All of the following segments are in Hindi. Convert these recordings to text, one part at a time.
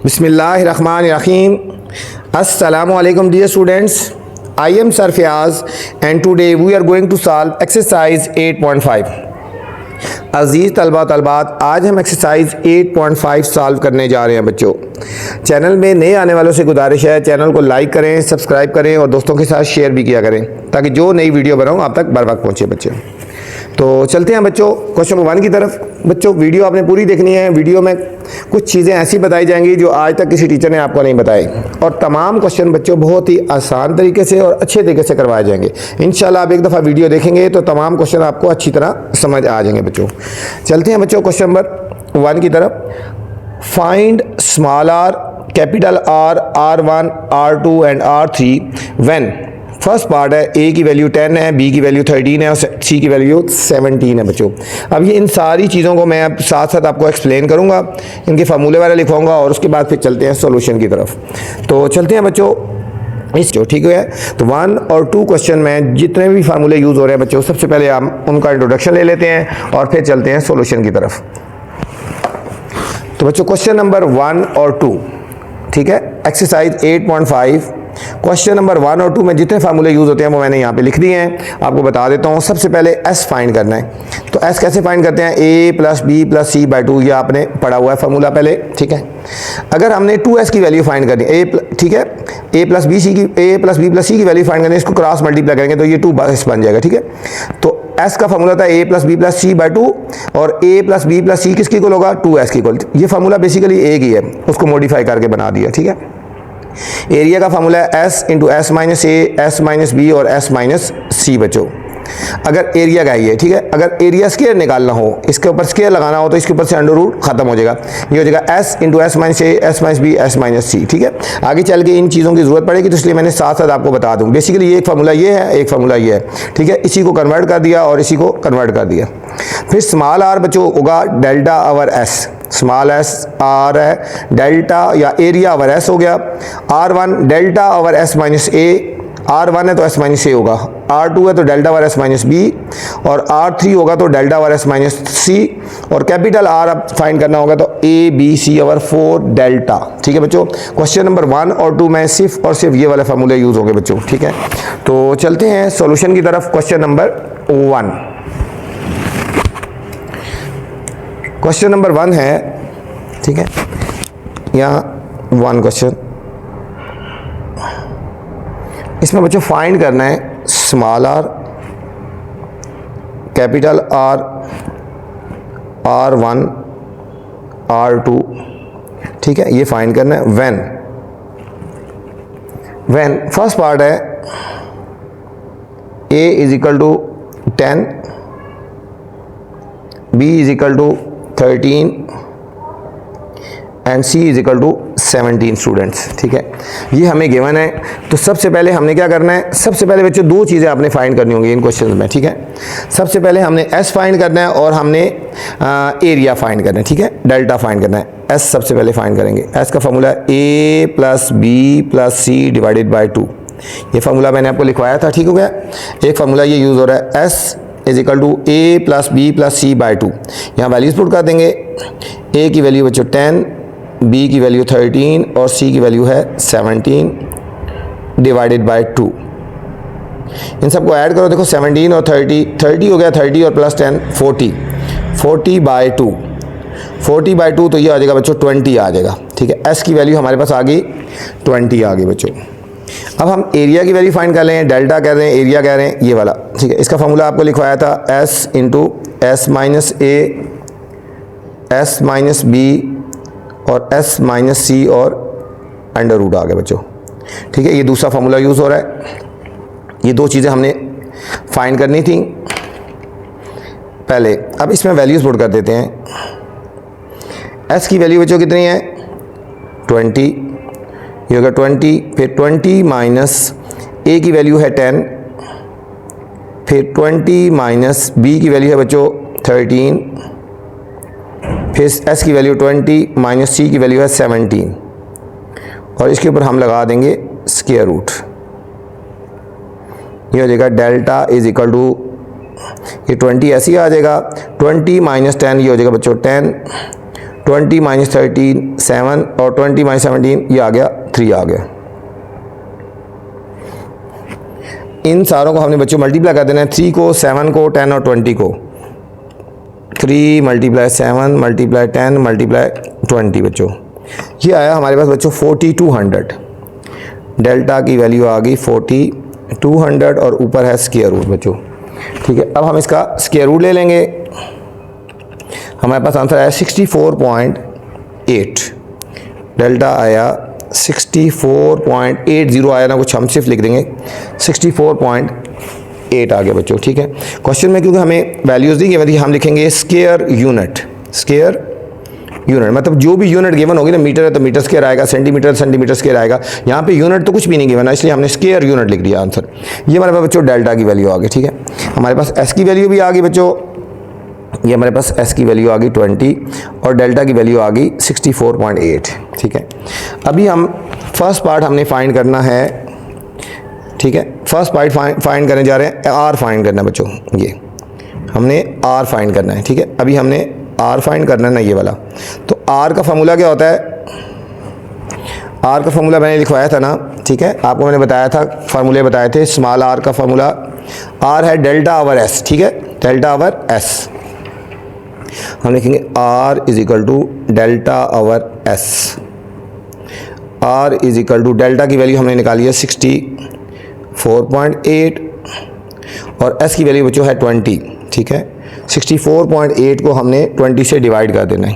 Bismillahirrahmanirrahim. Assalamu alaikum dear students. I am Sir Fiaz and today we are going to solve exercise 8.5. अजीज़ तलबा तलबात, आज हम एक्सरसाइज 8.5 सॉल्व करने जा रहे हैं बच्चों। चैनल में नए आने वालों से गुजारिश है चैनल को लाइक करें, सब्सक्राइब करें और दोस्तों के साथ शेयर भी किया करें ताकि जो नई वीडियो बनाऊँ आप तक बर वक्त पहुँचे बच्चों। तो चलते हैं बच्चों क्वेश्चन नंबर 1 की तरफ। बच्चों वीडियो आपने पूरी देखनी है। वीडियो में कुछ चीज़ें ऐसी बताई जाएंगी जो आज तक किसी टीचर ने आपको नहीं बताई और तमाम क्वेश्चन बच्चों बहुत ही आसान तरीके से और अच्छे तरीके से करवाए जाएंगे। इंशाल्लाह आप एक दफ़ा वीडियो देखेंगे तो तमाम क्वेश्चन आपको अच्छी तरह समझ आ जाएंगे बच्चों। चलते हैं बच्चों क्वेश्चन नंबर 1 की तरफ। Find small r, capital r, R1, R2 and R3 when. First part है ए की वैल्यू 10 है, बी की वैल्यू 13 है और सी की वैल्यू 17 है बच्चों। अब ये इन सारी चीज़ों को मैं अब साथ साथ आपको एक्सप्लेन करूँगा, इनके फार्मूले वगैरह लिखवाऊँगा और उसके बाद फिर चलते हैं सॉल्यूशन की तरफ। तो चलते हैं बच्चों इस जो ठीक है। तो 1 और 2 क्वेश्चन में जितने भी फार्मूले यूज़ हो रहे हैं बच्चों, सबसे पहले हम उनका इंट्रोडक्शन ले लेते हैं और फिर चलते हैं सॉल्यूशन की तरफ। तो बच्चों क्वेश्चन नंबर 1 और 2 ठीक है, एक्सरसाइज 8.5 क्वेश्चन नंबर 1 और 2 में जितने फार्मूले यूज़ होते हैं वो मैंने यहाँ पे लिख दिए हैं। आपको बता देता हूँ। सबसे पहले एस फाइंड करना है। तो एस कैसे फाइंड करते हैं? a + b + c/2, ये आपने पढ़ा हुआ है फार्मूला पहले, ठीक है। अगर हमने 2s की वैल्यू फाइंड करनी है, ठीक है, a + b + c की वैल्यू फाइंड करनी है, इसको क्रॉस मल्टीप्लाई करेंगे तो ये 2s बन जाएगा, ठीक है। तो s का फार्मूला था a + b + c/2 और a + b + c किसकी इक्वल होगा? 2s की इक्वल। ये फार्मूला बेसिकली एक ही है, उसको मॉडिफाई करके बना दिया, ठीक है। एरिया का फार्मूला है s × s - a, s - b और s - c बच्चों। अगर एरिया का ये, ठीक है, अगर एरिया स्क्वायर निकालना हो, इसके ऊपर स्क्वायर लगाना हो तो इसके ऊपर से अंडर रूट खत्म हो जाएगा। ये हो जाएगा s × s - a, s - b, s - c, ठीक है। आगे चल के इन चीज़ों की जरूरत पड़ेगी तो इसलिए मैंने साथ साथ आपको बता दूं। बेसिकली एक फार्मूला ये है, एक फार्मूला ये है, ठीक है। इसी को कन्वर्ट कर दिया और इसी को कन्वर्ट कर दिया। फिर स्मॉल आर बच्चों होगा delta over S. Small S R है, डेल्टा या एरिया ओवर एस हो गया। R1 delta over s - a, R1 है तो s - a होगा। R2 है तो डेल्टा ओवर s - b और R3 होगा तो डेल्टा ओवर s - c और कैपिटल R अब फाइंड करना होगा तो a b c over 4 delta, ठीक है बच्चों। क्वेश्चन नंबर 1 और 2 में सिर्फ और सिर्फ ये वाले फार्मूले यूज होंगे बच्चों, ठीक है। तो चलते हैं सॉल्यूशन की तरफ। क्वेश्चन नंबर 1, क्वेश्चन नंबर 1 है, ठीक है। यहाँ 1 क्वेश्चन, इसमें बच्चों फाइंड करना है small r, capital r, R1, R2, ठीक है, ये फाइंड करना है। व्हेन फर्स्ट पार्ट है a = 10, b = 13 and c = 17 students, ठीक है। ये हमें गिवन है। तो सबसे पहले हमने क्या करना है? सबसे पहले बच्चों 2 चीज़ें आपने फाइंड करनी होंगी इन क्वेश्चन में, ठीक है। सबसे पहले हमने s फाइंड करना है और हमने एरिया फाइंड करना है, ठीक है, डेल्टा फाइंड करना है। s सबसे पहले फाइंड करेंगे। s का फार्मूला है a + b + c / 2। ये फार्मूला मैंने आपको लिखवाया था, ठीक हो गया। एक फार्मूला ये यूज़ हो रहा है, s = a + b + c/2। यहाँ वैल्यूज पुट कर देंगे। a की वैल्यू बच्चों 10, b की वैल्यू 13 और c की वैल्यू है 17 / 2। इन सबको ऐड करो, देखो 17 और 30 हो गया, 30 और +10 40/2। 40/2 तो ये आ जाएगा बच्चों 20 आ जाएगा, ठीक है। s की वैल्यू हमारे पास आ गई 20 आ गई बच्चों। अब हम एरिया की वैल्यू फाइंड कर लें। डेल्टा कह रहे हैं, एरिया कह रहे हैं, ये वाला, ठीक है। इसका फार्मूला आपको लिखवाया था s × s - a, s - b और s - c और अंडर रूट आ गया बच्चों, ठीक है। ये दूसरा फार्मूला यूज़ हो रहा है। ये 2 चीज़ें हमने फाइंड करनी थी पहले। अब इसमें वैल्यूज़ पुट कर देते हैं। s की वैल्यू बच्चों कितनी है? 20, ये होगा 20, फिर 20 - a की वैल्यू है 10, फिर 20 - b की वैल्यू है बच्चों 13, फिर s की वैल्यू 20 - c की वैल्यू है 17 और इसके ऊपर हम लगा देंगे स्क्वायर रूट। ये हो जाएगा डेल्टा = ये 20 ऐसे ही आ जाएगा। 20 - 10 ये हो जाएगा बच्चों 10, 20 माइनस 13 7 और 20 माइनस 17 ये आ गया 3 आ गया। इन सारों को हमने बच्चों मल्टीप्लाई कर देना है, 3 को 7 को 10 और 20 को। 3 मल्टीप्लाई 7 मल्टीप्लाई 10 मल्टीप्लाई 20 बच्चों, ये आया हमारे पास बच्चों 4200। डेल्टा की वैल्यू आ गई 4200 और ऊपर है स्क्वायर रूट बच्चों। ठीक है, अब हम इसका स्क्वायर रूट ले लेंगे। हमारे पास आंसर आया 64.8। डेल्टा आया 64.80 आया ना, कुछ हम सिर्फ लिख देंगे 64.8 आ गया बच्चों। ठीक है, क्वेश्चन में क्योंकि हमें वैल्यूज़ दी गई, हम लिखेंगे स्क्वायर यूनिट। स्क्वायर यूनिट मतलब जो भी यूनिट गिवन होगी ना, मीटर है तो मीटर स्क्वायर आएगा, सेंटीमीटर सेंटीमीटर स्क्वायर आएगा। यहाँ पे यूनिट तो कुछ भी नहीं गिवन है, इसलिए हमने स्क्वायर यूनिट लिख दिया आंसर। ये हमारे पास बच्चों डेल्टा की वैल्यू आ गई। ठीक है, हमारे पास एस की वैल्यू भी आ गई बच्चों, ये हमारे पास एस की वैल्यू आ गई 20 और डेल्टा की वैल्यू आ गई 64.8। ठीक है, अभी हम फर्स्ट पार्ट हमने फाइंड करना है। ठीक है, फर्स्ट पार्ट फाइंड करने जा रहे हैं, आर फाइंड करना है बच्चों। ये हमने आर फाइंड करना है। ठीक है, अभी हमने आर फाइंड करना है ना, ये वाला। तो आर का फॉर्मूला क्या होता है? आर का फॉर्मूला मैंने लिखवाया था ना। ठीक है, आपको मैंने बताया था, फार्मूले बताए थे। स्मॉल आर का फॉर्मूला आर है डेल्टा ओवर एस। ठीक है, डेल्टा ओवर एस हम लिखेंगे R is equal to delta over s. R is equal to delta की वैल्यू हमने निकाली है 64.8 और S की वैल्यू बच्चों है 20। ठीक है, 64.8 को हमने 20 से डिवाइड कर देना है,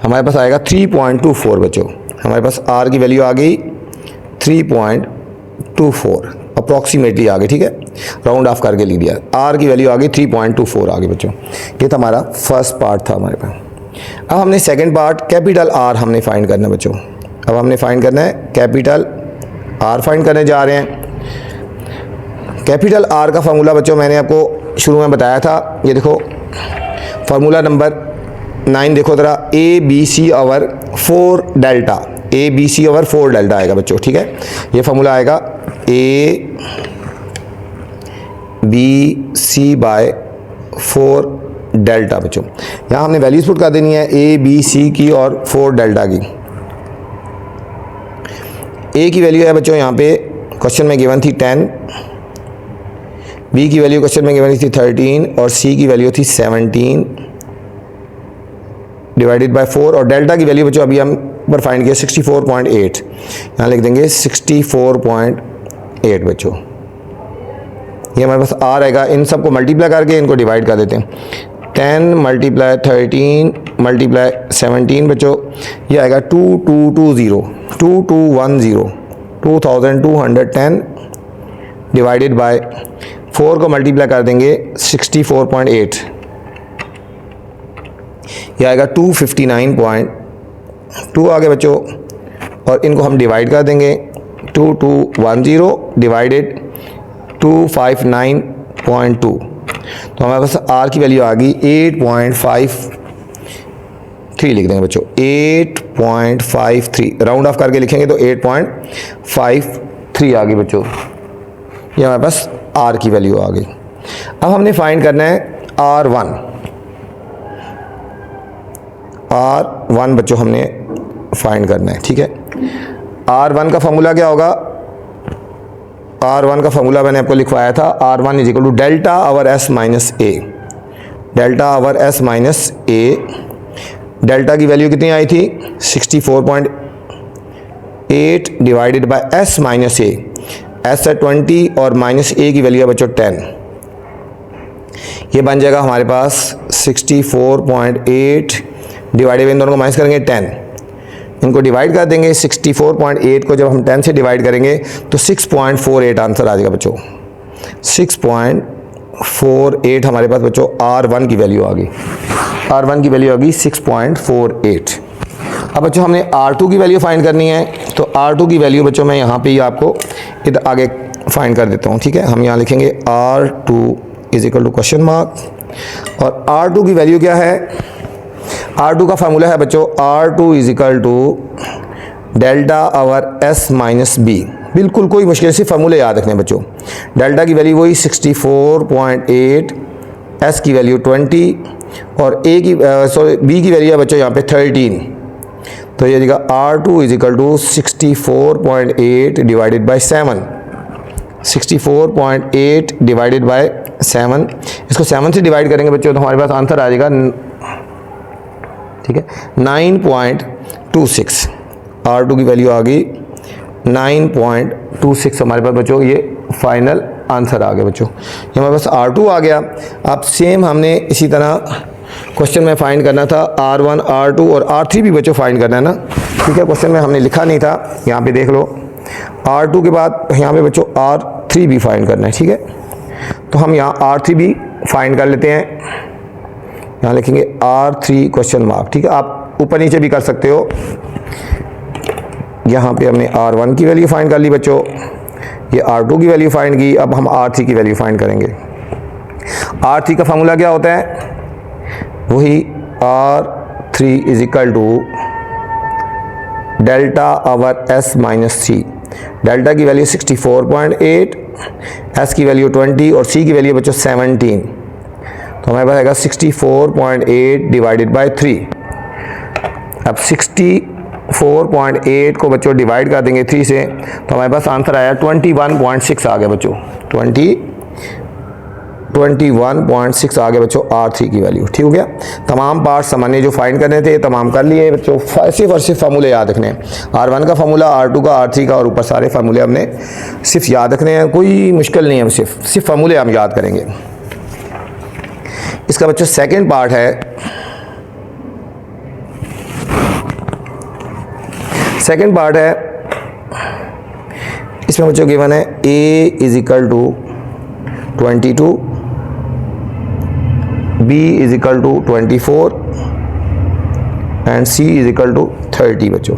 हमारे पास आएगा 3.24 बच्चों। हमारे पास R की वैल्यू आ गई 3.24 अप्रॉक्सीमेटली आ गई। ठीक है, राउंड ऑफ करके लिख दिया। R की वैल्यू आ गई 3.24 आ गई बच्चों। ये तो हमारा फर्स्ट पार्ट था हमारे पास। अब हमने सेकंड पार्ट कैपिटल R हमने फाइंड करना है बच्चों। अब हमने फाइंड करना है कैपिटल R फाइंड करने जा रहे हैं। कैपिटल R का फार्मूला बच्चों मैंने आपको शुरू में बताया था। ये देखो फार्मूला नंबर 9 देखो ज़रा, ABC over 4 delta. ABC over 4 delta आएगा बच्चों। ठीक है, ये फार्मूला आएगा ABC बाय 4 डेल्टा बच्चों। यहाँ हमने वैल्यूज पुट कर देनी है ABC की और 4 डेल्टा की। A की वैल्यू है बच्चों यहाँ पे क्वेश्चन में गिवन थी 10, B की वैल्यू क्वेश्चन में गिवन थी 13 और C की वैल्यू थी 17 डिवाइडेड बाय 4 और डेल्टा की वैल्यू बच्चों अभी हम ऊपर फाइंड किया 64.8। यहाँ लिख देंगे 64.8 बच्चों। ये हमारे पास R आएगा। इन सबको मल्टीप्लाई करके इनको डिवाइड कर देते हैं। 10 मल्टीप्लाई 13 मल्टीप्लाई 17 बच्चों, ये आएगा 2210 2210 डिवाइडेड बाय 4 को मल्टीप्लाई कर देंगे 64.8, ये आएगा 259.2 आ गए बच्चों। और इनको हम डिवाइड कर देंगे 2210 डिवाइडेड 259.2, तो हमारे पास R की वैल्यू आ गई 8.53 लिख देंगे बच्चों। 8.53 राउंड ऑफ करके लिखेंगे तो 8.53 आ गई बच्चों। ये हमारे पास R की वैल्यू आ गई। अब हमने फाइंड करना है R1 बच्चों हमने फाइंड करना है। ठीक है, R1 का फॉर्मूला क्या होगा? R1 का फॉर्मूला मैंने आपको लिखवाया था, R1 is equal to delta over S minus A. Delta over S minus A. Delta की वैल्यू कितनी आई थी? 64.8 divided by S minus A. S है 20 और माइनस ए की वैल्यू है बच्चों 10। ये बन जाएगा हमारे पास 64.8 डिवाइडेड, इन दोनों को माइनस करेंगे 10, इनको डिवाइड कर देंगे। 64.8 को जब हम 10 से डिवाइड करेंगे तो 6.48 आंसर आ जाएगा बच्चों। 6.48 हमारे पास बच्चों R1 की वैल्यू आ गई। R1 की वैल्यू आ गई 6.48। अब बच्चों हमने R2 की वैल्यू फाइंड करनी है, तो R2 की वैल्यू बच्चों मैं यहाँ पे ही आपको इधर आगे फाइंड कर देता हूँ। ठीक है, हम यहाँ लिखेंगे R2 is equal to question mark, और R2 की वैल्यू क्या है? R2 का फार्मूला है बच्चों R2 is equal to delta over S minus B. बिल्कुल कोई मुश्किल से फार्मूले याद रखने बच्चों। डेल्टा की वैल्यू वही 64.8, S की वैल्यू 20 और ए की सॉरी बी की वैल्यू है बच्चों यहाँ पे 13, तो ये देगा R2 is equal to 64.8 divided by 7, 64.8 divided by 7, इसको 7 से डिवाइड करेंगे बच्चों तो हमारे पास आंसर आ जाएगा, ठीक है, 9.26। R2 की वैल्यू आ गई 9.26 हमारे पास बच्चों, ये फाइनल आंसर आ गया बच्चों, ये हमारे पास R2 आ गया। अब सेम हमने इसी तरह क्वेश्चन में फाइंड करना था R1, R2 और R3 भी बच्चों फाइंड करना है ना, ठीक है, क्वेश्चन में हमने लिखा नहीं था, यहाँ पे देख लो R2 के बाद यहाँ पे बच्चों R3 भी फाइंड करना है, ठीक है, तो हम यहाँ R3 भी फाइंड कर लेते हैं, यहाँ लिखेंगे R3 क्वेश्चन मार्क, ठीक है, आप ऊपर नीचे भी कर सकते हो। यहाँ पे हमने R1 की वैल्यू फाइंड कर ली बच्चों, ये R2 की वैल्यू फाइंड की, अब हम R3 की वैल्यू फाइंड करेंगे। R3 का फार्मूला क्या होता है, वही R3 is equal to delta over S minus C, delta की वैल्यू 64.8, S की वैल्यू 20 और C की वैल्यू बच्चों 17, तो हमारे पास आएगा 64.8 डिवाइडेड बाई 3। अब 64.8 को बच्चों डिवाइड कर देंगे 3 से, तो हमारे पास आंसर आया 21.6 आ गया बच्चों, 21.6 आ गया बच्चों R3 की वैल्यू, ठीक हो गया। तमाम पार्ट्स हमने जो फाइंड करने थे तमाम कर लिए बच्चों, सिर्फ और सिर्फ फार्मूले याद रखने हैं, R1 का फार्मूला, R2 का, R3 का और ऊपर सारे फार्मूले हमने सिर्फ याद रखने हैं, कोई मुश्किल नहीं है, सिर्फ फार्मूले हम याद करेंगे। इसका बच्चों सेकेंड पार्ट है, सेकेंड पार्ट है, इसमें बच्चों गिवन है A is equal to 22, B is equal to 24 and C is equal to 30 बच्चों,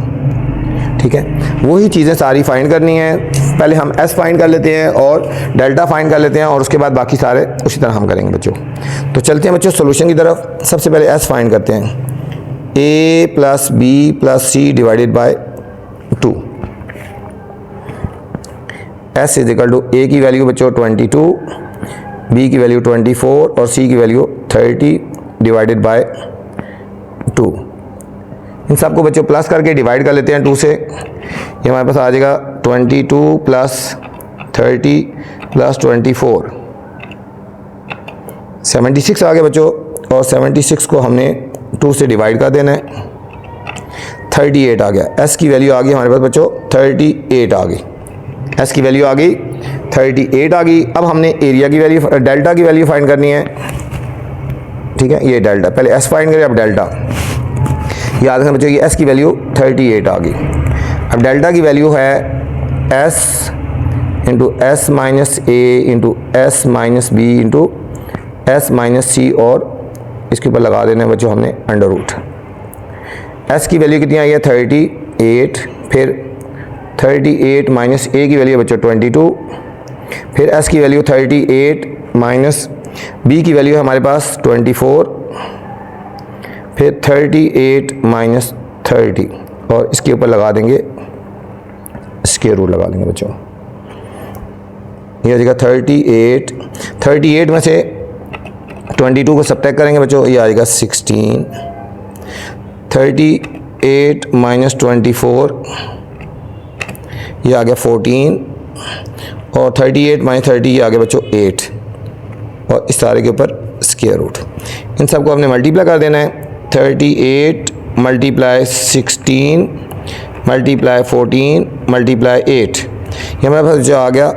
ठीक है, वही चीज़ें सारी फाइंड करनी है। पहले हम S फाइंड कर लेते हैं और डेल्टा फाइंड कर लेते हैं और उसके बाद बाकी सारे उसी तरह हम करेंगे बच्चों। तो चलते हैं बच्चों सोल्यूशन की तरफ। सबसे पहले S फाइंड करते हैं, A plus B plus C divided by 2, S is equal to A की वैल्यू बच्चों 22, B की वैल्यू 24 और C की वैल्यू 30 डिवाइडेड बाय 2। इन सबको बच्चों प्लस करके डिवाइड कर लेते हैं 2 से, ये हमारे पास आ जाएगा 22 प्लस 30 प्लस 24, 76 आ गया बच्चों, और 76 को हमने 2 से डिवाइड कर देना है, 38 आ गया। S की वैल्यू आ गई हमारे पास बच्चों 38 आ गई, S की वैल्यू आ गई 38 आ गई। अब हमने एरिया की वैल्यू, डेल्टा की वैल्यू फाइंड करनी है, ठीक है, ये डेल्टा, पहले S फाइंड करें अब डेल्टा, याद रखना बच्चों, ये S की वैल्यू 38 आ गई। अब डेल्टा की वैल्यू है S into S minus A into S minus B into S minus C, और इसके ऊपर लगा देना है बच्चों हमने अंडर रूट। S की वैल्यू कितनी आई है 38, फिर 38 माइनस A की वैल्यू बच्चों 22, फिर S की वैल्यू 38 माइनस B की वैल्यू है हमारे पास 24, फिर 38 माइनस 30 और इसके ऊपर लगा देंगे स्क्वायर रूट लगा देंगे बच्चों, ये आ जाएगा 38 में से 22 को सब्ट्रैक्ट करेंगे बच्चों, ये आ जाएगा 16, 38 माइनस 24 ये आ गया 14 और 38 माइनस 30 ये आ गया बच्चों 8 और इस सारे के ऊपर स्क्वायर रूट। इन सबको हमने मल्टीप्लाई कर देना है, 38 मल्टीप्लाई 16 मल्टीप्लाई 14 मल्टीप्लाई 8, ये हमारे पास जो आ गया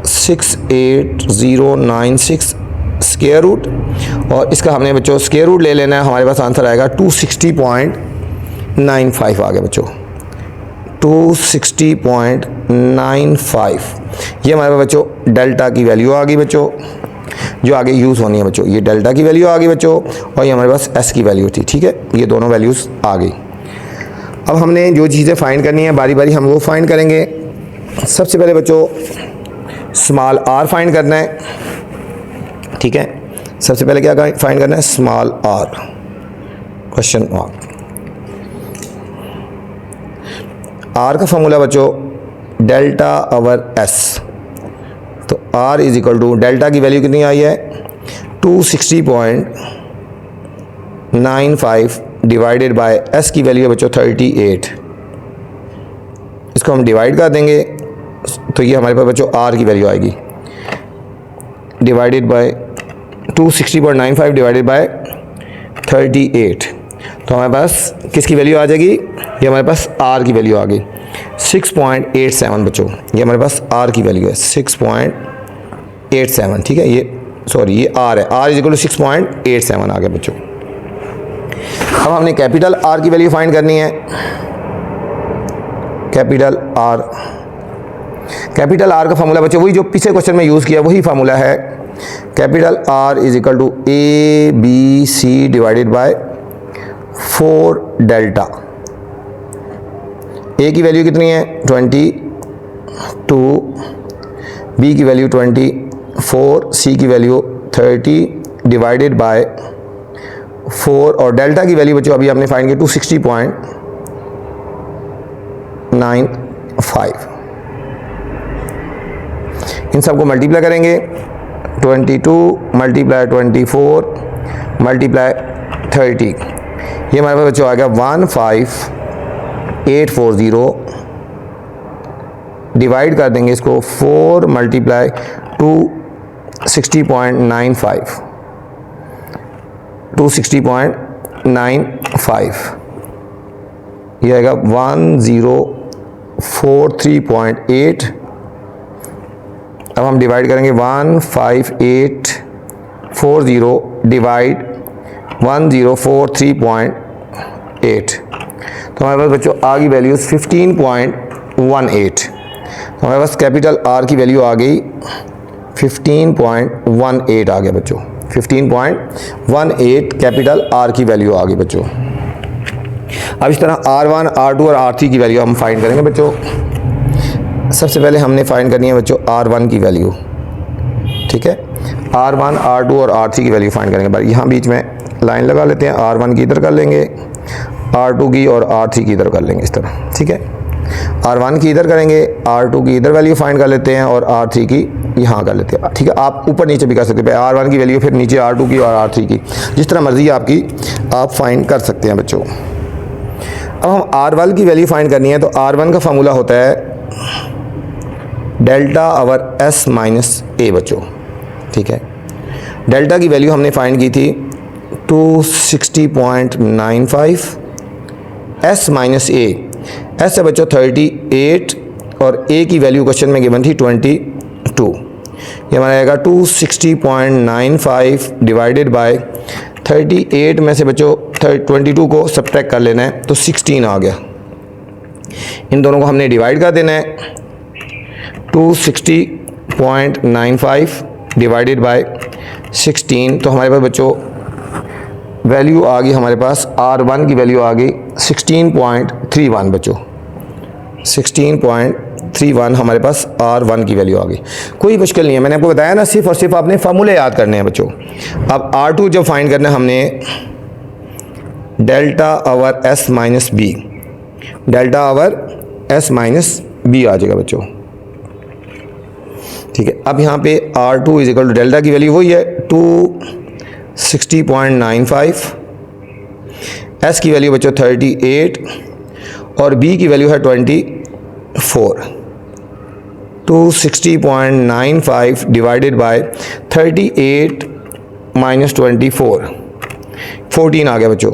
68096 स्क्वायर रूट, और इसका हमने बच्चों स्क्वायर रूट ले लेना है, हमारे पास आंसर आएगा 260.95 आ गया बच्चों, 260.95। ये हमारे पास बच्चों डेल्टा की वैल्यू आ गई बच्चों, जो आगे यूज़ होनी है बच्चों, ये डेल्टा की वैल्यू आ गई बच्चों, और ये हमारे पास S की वैल्यू थी, ठीक है, ये दोनों वैल्यूज़ आ गई। अब हमने जो चीज़ें फाइंड करनी है बारी बारी हम वो फाइंड करेंगे। सबसे पहले बच्चों स्मॉल r फाइंड करना है, ठीक है, सबसे पहले क्या फाइंड करना है, small r question mark. r का फॉर्मूला बच्चों डेल्टा ओवर s, तो r is equal to delta की वैल्यू कितनी आई है 260.95 2.95 डिवाइडेड बाय एस की वैल्यू है बच्चों 38। इसको हम डिवाइड कर देंगे तो ये हमारे पास बच्चों आर की वैल्यू आएगी डिवाइडेड बाय 260.95 डिवाइडेड बाय 38। तो हमारे पास किसकी वैल्यू आ जाएगी, ये हमारे पास आर की वैल्यू आ गई 6.87 बच्चों। ये हमारे पास आर की वैल्यू है 6.87, ठीक है। ये सॉरी ये आर है, आर इज इक्वल टू 6.87 आ गया बच्चों। अब हमने कैपिटल आर की वैल्यू फाइंड करनी है। कैपिटल आर का फार्मूला बच्चों वही जो पिछले क्वेश्चन में यूज़ किया वही फार्मूला है। Capital R is equal to A B C divided by 4 delta. A की वैल्यू कितनी है 22, बी की वैल्यू 24, सी की वैल्यू 30 डिवाइडेड बाय 4 और डेल्टा की वैल्यू बच्चों अभी हमने फाइंड की 260.95। इन सबको मल्टीप्लाई करेंगे 22 मल्टीप्लाई 24 मल्टीप्लाई 30, ये हमारे पास बच्चों आ गया 15840 डिवाइड कर देंगे इसको 4 मल्टीप्लाई 260.95 ये आएगा 1043.8। अब हम डिवाइड करेंगे 15840 डिवाइड 1043.8, तो हमारे पास बच्चों आ गई वैल्यूज़ 15.18। तो हमारे पास कैपिटल आर की वैल्यू आ गई 15.18 आ गया बच्चों, 15.18 कैपिटल आर की वैल्यू आ गई बच्चों। अब इस तरह R1, R2 और R3 की वैल्यू हम फाइंड करेंगे बच्चों। सबसे पहले हमने फाइंड करनी है बच्चों R1 की वैल्यू, ठीक है। R1, R2 और R3 की वैल्यू फाइंड करेंगे। यहाँ बीच में लाइन लगा लेते हैं, R1 की इधर कर लेंगे, R2 की और R3 की इधर कर लेंगे इस तरह, ठीक है। R1 की इधर करेंगे, R2 की इधर वैल्यू फाइंड कर लेते हैं और R3 की यहाँ कर लेते हैं, ठीक है। आप ऊपर नीचे भी कर सकते हैं, R1 की वैल्यू फिर नीचे R2 की और R3 की, जिस तरह मर्जी आपकी आप फाइंड कर सकते हैं बच्चों। अब हम R1 की वैल्यू फाइंड करनी है तो R1 का फार्मूला होता है delta over S minus A बच्चों, ठीक है। डेल्टा की वैल्यू हमने फाइंड की थी 260.95, S माइनस ए, एस है बच्चों 38 और ए की वैल्यू क्वेश्चन में गिवन थी 22। ये हमारा आएगा 260.95 डिवाइडेड बाय 38 में से बच्चों 22 को सब्ट्रैक्ट कर लेना है तो 16 आ गया। इन दोनों को हमने डिवाइड कर देना है 260.95 डिवाइडेड बाय 16, तो हमारे पास बच्चों वैल्यू आ गई, हमारे पास R1 की वैल्यू आ गई 16.31 बच्चों, 16.31 हमारे पास R1 की वैल्यू आ गई। कोई मुश्किल नहीं है, मैंने आपको बताया ना, सिर्फ और सिर्फ आपने फार्मूले याद करने हैं बच्चों। अब R2 जब फाइंड करना है हमने delta over S minus B, delta over S minus B आ जाएगा बच्चों, ठीक है। अब यहाँ पे R2 is equal to delta की वैल्यू वही है 260.95, S की वैल्यू बच्चों 38 और B की वैल्यू है 24। 260.95 डिवाइडेड बाय 38 माइनस 24, 14 आ गया बच्चों।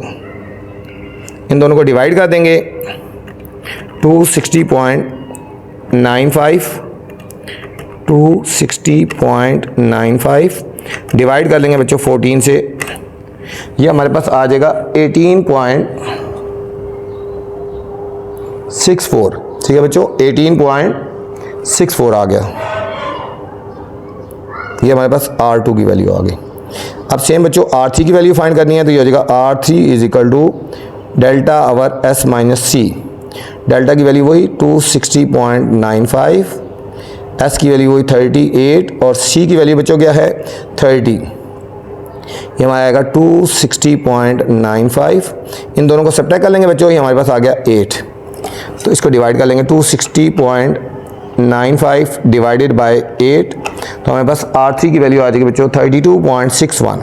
इन दोनों को डिवाइड कर देंगे 260.95 डिवाइड कर लेंगे बच्चों 14 से, ये हमारे पास आ जाएगा 18.64, ठीक है बच्चों, 18.64 आ गया। ये हमारे पास R2 की वैल्यू आ गई। अब सेम बच्चों R3 की वैल्यू फाइंड करनी है तो ये हो जाएगा R3 is equal to delta over S minus C. Delta की वैल्यू वही 260.95, S की वैल्यू वही 38 और C की वैल्यू बच्चों क्या है 30। ये हमारा आएगा 260.95, इन दोनों को सब्ट्रैक्ट कर लेंगे बच्चों, ये हमारे पास आ गया 8। तो इसको डिवाइड कर लेंगे 260.95 डिवाइडेड बाय 8, तो हमारे पास R3 की वैल्यू आ जाएगी बच्चों 32.61।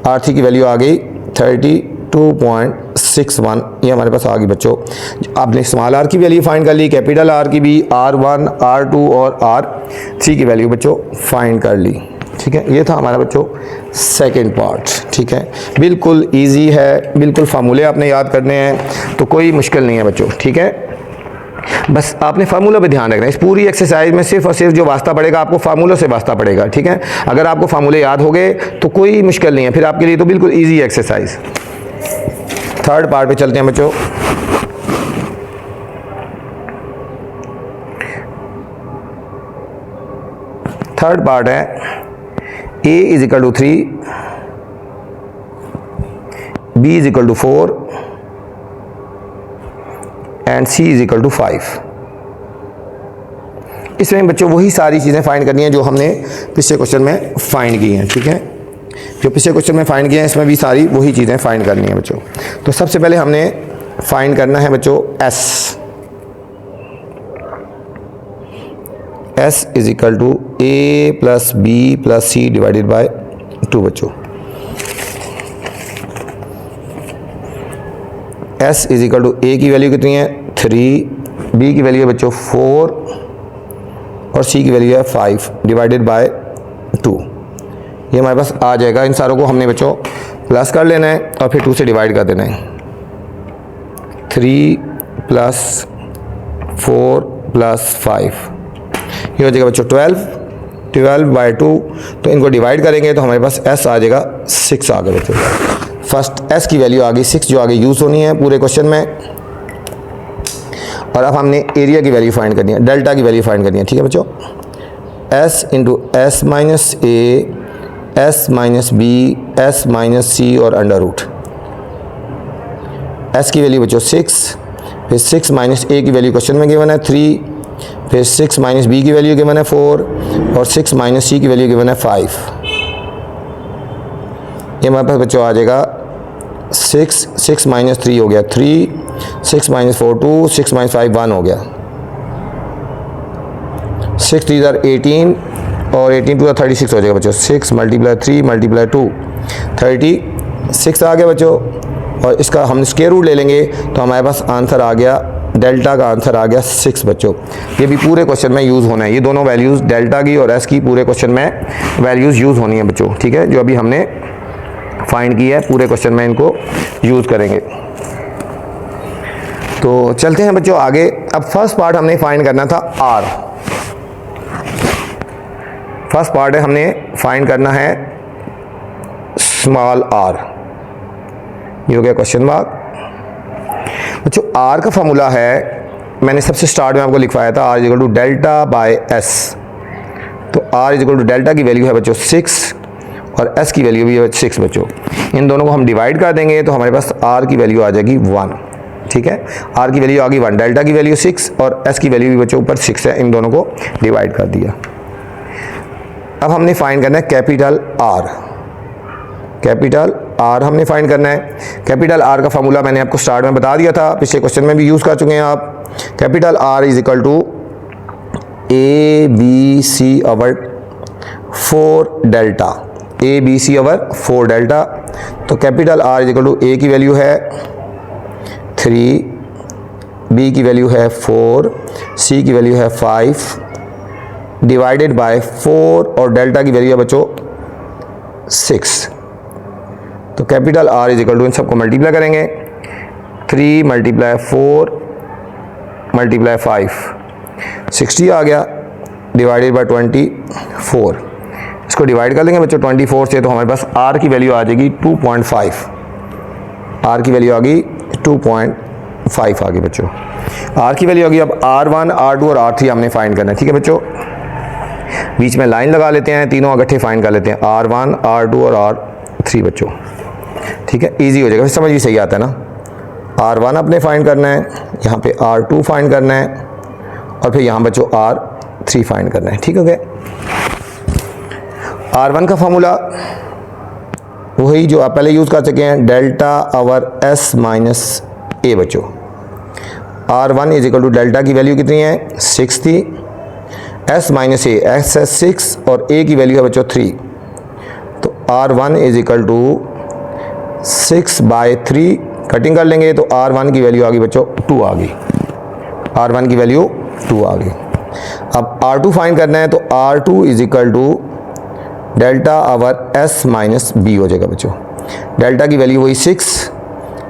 R3 की वैल्यू आ गई 32.61 ये हमारे पास आ गई बच्चों। आपने स्मॉल आर की वैल्यू फाइंड कर ली, कैपिटल आर की भी, R1, R2 और R3 की वैल्यू बच्चों फाइंड कर ली। ठीक है, ये था हमारा बच्चों सेकंड पार्ट। ठीक है, बिल्कुल इजी है, बिल्कुल फार्मूले आपने याद करने हैं, तो कोई मुश्किल नहीं है बच्चों। ठीक है, बस आपने फार्मूला पे ध्यान रखना है। इस पूरी एक्सरसाइज में सिर्फ और सिर्फ जो वास्ता पड़ेगा आपको फार्मूलों से वास्ता पड़ेगा। ठीक है, अगर आपको फार्मूले याद हो गए तो कोई मुश्किल नहीं है, फिर आपके लिए तो बिल्कुल इजी एक्सरसाइज। थर्ड पार्ट पे चलते हैं बच्चों। थर्ड पार्ट है a is equal to 3, b is equal to 4 and c is equal to 5। इसमें बच्चों वही सारी चीज़ें फाइंड करनी है जो हमने पिछले क्वेश्चन में फाइंड की हैं। ठीक है, जो पिछले क्वेश्चन में फाइंड किए हैं इसमें भी सारी वही चीज़ें फाइंड करनी है बच्चों। तो सबसे पहले हमने फाइंड करना है बच्चों s। s is equal to a plus B plus C divided by 2 बच्चों। s is equal to a की वैल्यू कितनी है 3, b की वैल्यू है बच्चों 4 और c की वैल्यू है 5 डिवाइडेड बाय 2। ये हमारे पास आ जाएगा। इन सारों को हमने बच्चों प्लस कर लेना है और फिर 2 से डिवाइड कर देना है। 3 प्लस 4 प्लस 5 ये हो जाएगा बच्चों 12 बाय 2। तो इनको डिवाइड करेंगे तो हमारे पास s आ जाएगा 6 आ गया बच्चों। फर्स्ट s की वैल्यू आ गई 6 जो आगे यूज़ होनी है पूरे क्वेश्चन में। और अब हमने एरिया की वैल्यू फाइंड करनी है, डेल्टा की वैल्यू फाइंड करनी है। ठीक है बच्चों, s into S minus A, S minus B, S minus C और अंडर रूट। s की वैल्यू बच्चों 6, फिर 6 माइनस ए की वैल्यू क्वेश्चन में गिवन है 3, फिर 6 माइनस बी की वैल्यू गिवन है 4 और 6 माइनस सी की वैल्यू गिवन है 5। ये हमारे पास बच्चों आ जाएगा 6 माइनस 3 हो गया 3, 6 माइनस 4 2, 6 माइनस 5 1 हो गया। 6 3 are 18 और 18 2 36 हो जाएगा बच्चों। 6 मल्टीप्लाई 3 मल्टीप्लाई 2 36 आ गया बच्चों। और इसका हम स्क्वायर रूट ले लेंगे तो हमारे पास आंसर आ गया, डेल्टा का आंसर आ गया 6 बच्चों। ये भी पूरे क्वेश्चन में यूज़ होना है, ये दोनों वैल्यूज़ डेल्टा की और एस की पूरे क्वेश्चन में वैल्यूज़ यूज़ होनी है बच्चों। ठीक है, जो अभी हमने फाइंड की है पूरे क्वेश्चन में इनको यूज़ करेंगे। तो चलते हैं बच्चों आगे। अब फर्स्ट पार्ट हमने फाइंड करना था आर। फर्स्ट पार्ट है हमने फाइंड करना है स्मॉल आर। ये हो गया क्वेश्चन मार्क बच्चों। आर का फॉर्मूला है, मैंने सबसे स्टार्ट में आपको लिखवाया था R equal to delta by S. तो आर इक्वल टू डेल्टा की वैल्यू है बच्चों 6 और एस की वैल्यू भी है 6 बच्चों। इन दोनों को हम डिवाइड कर देंगे तो हमारे पास आर की वैल्यू आ जाएगी 1। ठीक है, आर की वैल्यू आ गई 1, डेल्टा की वैल्यू 6 और एस की वैल्यू भी बच्चों ऊपर 6 है। इन दोनों को डिवाइड कर दिया। अब हमने फाइंड करना है कैपिटल आर। कैपिटल आर हमने फाइंड करना है। कैपिटल आर का फॉर्मूला मैंने आपको स्टार्ट में बता दिया था, पिछले क्वेश्चन में भी यूज़ कर चुके हैं आप। Capital R is equal to A B C over 4 delta, A B C over 4 delta. तो capital R is equal to A की वैल्यू है 3, बी की वैल्यू है 4, सी की वैल्यू है 5 डिवाइडेड बाय 4 और डेल्टा की वैल्यू है बच्चों 6। तो capital R is equal to इन सबको मल्टीप्लाई करेंगे 3 मल्टीप्लाई 4 मल्टीप्लाई 5 60 आ गया डिवाइडेड बाय 24। इसको डिवाइड कर लेंगे बच्चों 24 से तो हमारे पास आर की वैल्यू आ जाएगी 2.5। आर की वैल्यू आ गई 2.5 आ गई बच्चों। आर की वैल्यू आ गई। अब R1 R2 और R3 हमने फाइंड करना है। ठीक है बच्चों, बीच में लाइन लगा लेते हैं, तीनों इकट्ठे फाइंड कर लेते हैं R1 R2 और R3 बच्चों। ठीक है, इजी हो जाएगा, समझ भी सही आता है ना। R1 अपने फाइंड करना है, यहाँ पे R2 फाइंड करना है और फिर यहाँ बच्चों R3 फाइंड करना है। ठीक हो गया। R1 का फॉर्मूला वही जो आप पहले यूज़ कर चुके हैं, delta over S minus A बच्चों। R1 is equal to delta की वैल्यू कितनी है 6 थी, S माइनस ए, S है 6 और A की वैल्यू है बच्चों 3। तो R1 is equal to 6/3 cutting कर लेंगे तो R1 की वैल्यू आ गई बच्चों 2 आ गई, R1 की वैल्यू 2 आ गई। अब R2 फाइंड करना है तो R2 is equal to delta over S minus B हो जाएगा बच्चों। डेल्टा की वैल्यू वही 6,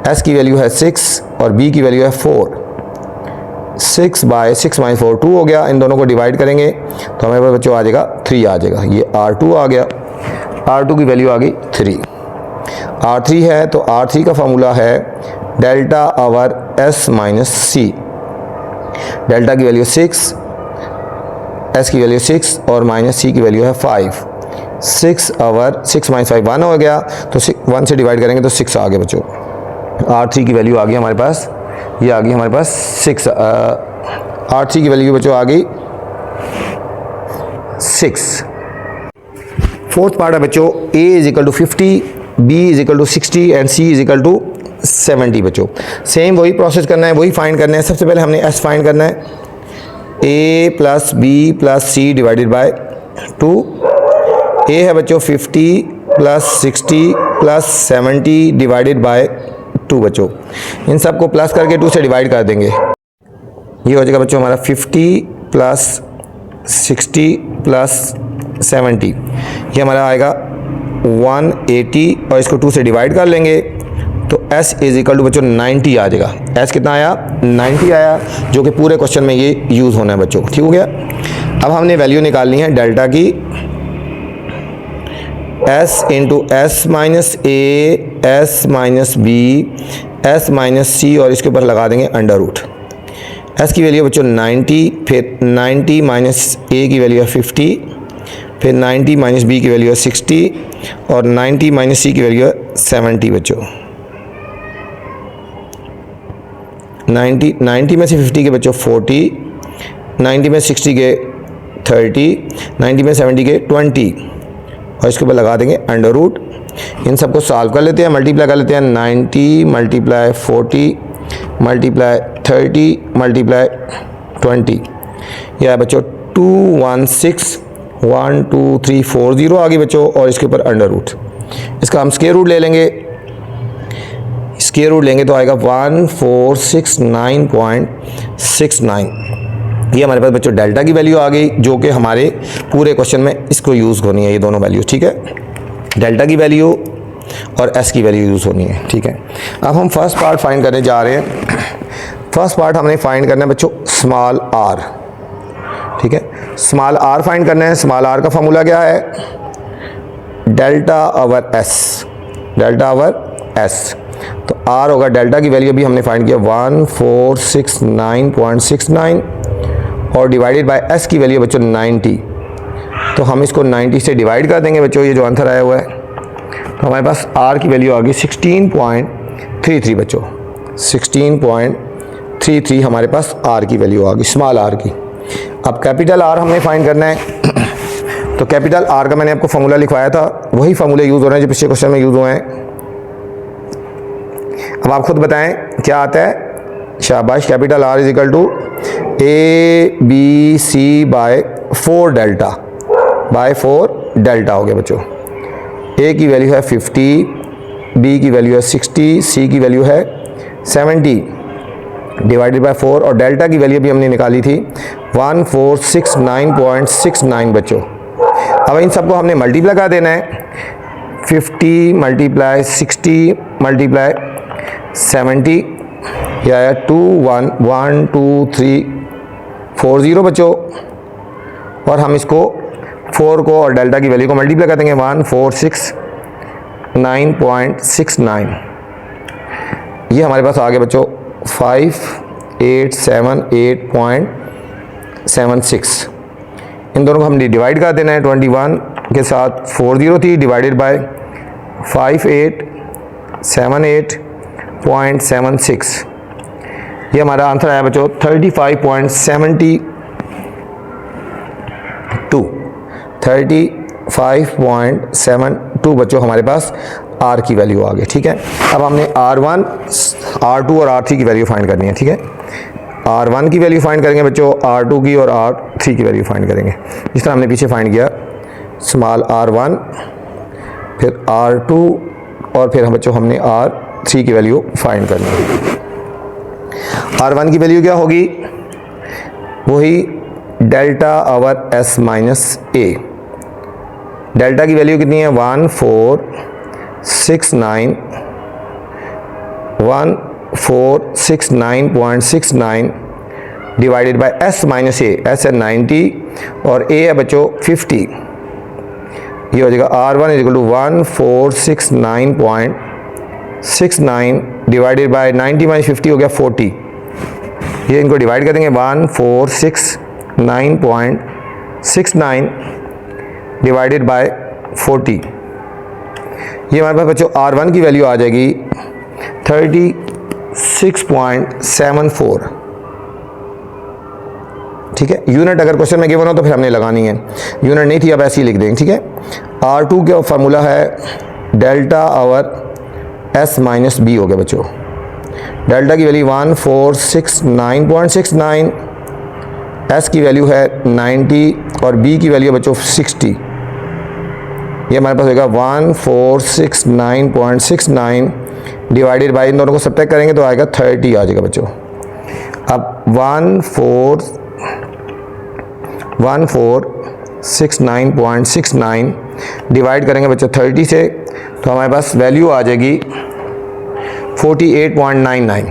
S की वैल्यू है 6 और B की वैल्यू है 4। 6/6 माइनस 4 2 हो गया। इन दोनों को डिवाइड करेंगे तो हमारे पास बच्चों आ जाएगा 3 आ जाएगा। ये R2 आ गया, R2 की वैल्यू आ गई 3। R3 है तो R3 का फार्मूला है delta over S minus C। Delta की वैल्यू 6, S की वैल्यू 6 और माइनस C की वैल्यू है 5। 6 आवर 6 माइनस 5 1 हो गया, तो 1 से डिवाइड करेंगे तो 6 आ गया बच्चों। R3 की वैल्यू आ गई हमारे पास, ये आ गई हमारे पास 6। R3 की वैल्यू बच्चों आ गई 6। फोर्थ पार्ट है बच्चों A is equal to 50, B is equal to 60 and C is equal to 70 बच्चों। सेम वही प्रोसेस करना है, वही फाइंड करना है। सबसे पहले हमने S फाइंड करना है, A plus B plus C divided by 2। A है बच्चों 50 प्लस 60 प्लस 70 डिवाइडेड बाय 2 बच्चों। इन सब को प्लस करके 2 से डिवाइड कर देंगे। ये हो जाएगा बच्चों हमारा 50 प्लस 60 प्लस 70, ये हमारा आएगा 180 और इसको 2 से डिवाइड कर लेंगे तो S इज इक्वल टू बच्चों 90 आ जाएगा। S कितना आया? 90 आया, जो कि पूरे क्वेश्चन में ये यूज़ होना है बच्चों। ठीक हो गया। अब हमने वैल्यू निकालनी है डेल्टा की, S into S minus A, S minus B, S minus C और इसके ऊपर लगा देंगे अंडर रूट। S की वैल्यू बच्चों 90, फिर 90 माइनस A की वैल्यू है 50, फिर 90 माइनस B की वैल्यू है 60 और 90 माइनस C की वैल्यू है 70 बच्चों। 90 में से 50 के बच्चों 40, 90 में 60 के 30, 90 में 70 के 20 और इसके ऊपर लगा देंगे अंडर रूट। इन सबको सॉल्व कर लेते हैं, मल्टीप्लाई कर लेते हैं। 90 मल्टीप्लाई 40 मल्टीप्लाई 30 मल्टीप्लाई 20, यह है बच्चों 2161234 आ गई बच्चों और इसके ऊपर अंडर रूट। इसका हम स्क्वायर रूट ले लेंगे, स्क्वायर रूट लेंगे तो आएगा 1469.69। ये हमारे पास बच्चों डेल्टा की वैल्यू आ गई, जो कि हमारे पूरे क्वेश्चन में इसको यूज़ होनी है, ये दोनों वैल्यू। ठीक है, डेल्टा की वैल्यू और S की वैल्यू यूज़ होनी है। ठीक है, अब हम फर्स्ट पार्ट फाइंड करने जा रहे हैं। फर्स्ट पार्ट हमने फाइंड करना है बच्चों स्मॉल r। ठीक है, स्मॉल r फाइंड करना है। स्मॉल r का फॉर्मूला क्या है? Delta over S, delta over S। तो R होगा, डेल्टा की वैल्यू भी हमने फाइंड किया 1469.69 और डिवाइडेड बाय S की वैल्यू बच्चों 90। तो हम इसको 90 से डिवाइड कर देंगे बच्चों, ये जो आंसर आया हुआ है। तो हमारे पास R की वैल्यू आ गई 16.33 बच्चों। 16.33 हमारे पास R की वैल्यू आ गई, स्मॉल r की। अब कैपिटल R हमने फाइंड करना है। तो कैपिटल R का मैंने आपको फॉर्मूला लिखवाया था, वही फॉर्मूले यूज़ हो रहे हैं जो पिछले क्वेश्चन में यूज़ हुए हैं। अब आप खुद बताएं क्या आता है। शाबाश। Capital R is equal to ABC by 4 delta, by 4 delta हो गया बच्चों। A की वैल्यू है 50, B की वैल्यू है 60, C की वैल्यू है 70 डिवाइडेड बाय 4 और डेल्टा की वैल्यू भी हमने निकाली थी 1469.69 बच्चों। अब इन सबको हमने मल्टीप्लाई कर देना है। 50 मल्टीप्लाई 60 मल्टीप्लाई 70, यह आया 211234 बच्चों। और हम इसको 4 को और डेल्टा की वैल्यू को मल्टीप्लाई कर देंगे 1469.69। ये हमारे पास आ गया बच्चों 5878.76। इन दोनों को हमने डिवाइड कर देना है। 21 के साथ 40 थी, डिवाइडेड बाय 5878.76। ये हमारा आंसर आया बच्चों 35.72 बच्चों हमारे पास R की वैल्यू आ गई। ठीक है, अब हमने R1, R2 और R3 की वैल्यू फाइंड करनी है। ठीक है, R1 की वैल्यू फाइंड करेंगे बच्चों, R2 की और R3 की वैल्यू फाइंड करेंगे। इस तरह हमने पीछे फाइंड किया, स्मॉल R1 फिर R2 और फिर हम बच्चों हमने R3 की वैल्यू फाइंड करनी है। R1 की वैल्यू क्या होगी, वही delta over S minus A. Delta की वैल्यू कितनी है 1469.69 divided by S minus A. S है 90 और A है बच्चों 50। ये हो जाएगा R1 is equal to 1469.69 divided by 90 minus 50 हो गया 40। ये इनको डिवाइड कर देंगे 1469.69 डिवाइडेड बाय 40। ये हमारे पास बच्चों R1 की वैल्यू आ जाएगी 36.74। ठीक है, यूनिट अगर क्वेश्चन में गिवन हो तो फिर हमने लगानी है, यूनिट नहीं थी अब ऐसे ही लिख देंगे। ठीक है, R2 का फार्मूला है delta over S minus B हो गया बच्चों। डेल्टा की वैल्यू 1469.69, S की वैल्यू है 90 और B की वैल्यू है बच्चों 60। ये हमारे पास होगा 1469.69 डिवाइडेड बाय, इन दोनों को सब्ट्रैक्ट करेंगे तो आएगा 30 आ जाएगा बच्चों। अब 1469.69 डिवाइड करेंगे बच्चों 30 से तो हमारे पास वैल्यू आ जाएगी 48.99।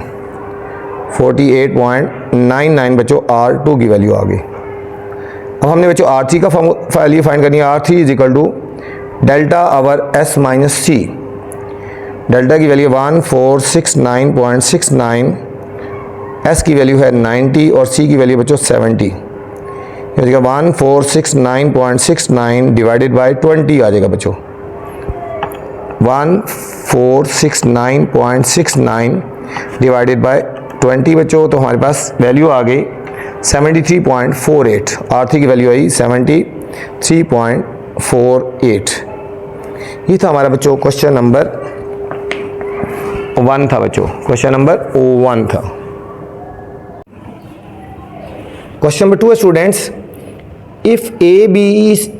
48.99 बच्चों R2 की वैल्यू आ गई। अब हमने बच्चों R3 का वैल्यू फाइंड करनी है। R3 is equal to delta over S minus C. Delta की वैल्यू 1469.69, S की वैल्यू है 90 और C की वैल्यू बच्चों 70। ये 1469.69 डिवाइडेड बाय 20 आ जाएगा बच्चों। 1469.69 डिवाइडेड बाय 20 बच्चों, तो हमारे पास वैल्यू आ गई 73.48। R3 की वैल्यू आई 73.48। ये था हमारा बच्चों क्वेश्चन नंबर 1 था बच्चों, क्वेश्चन नंबर 1 था। क्वेश्चन नंबर 2 है students, if A B is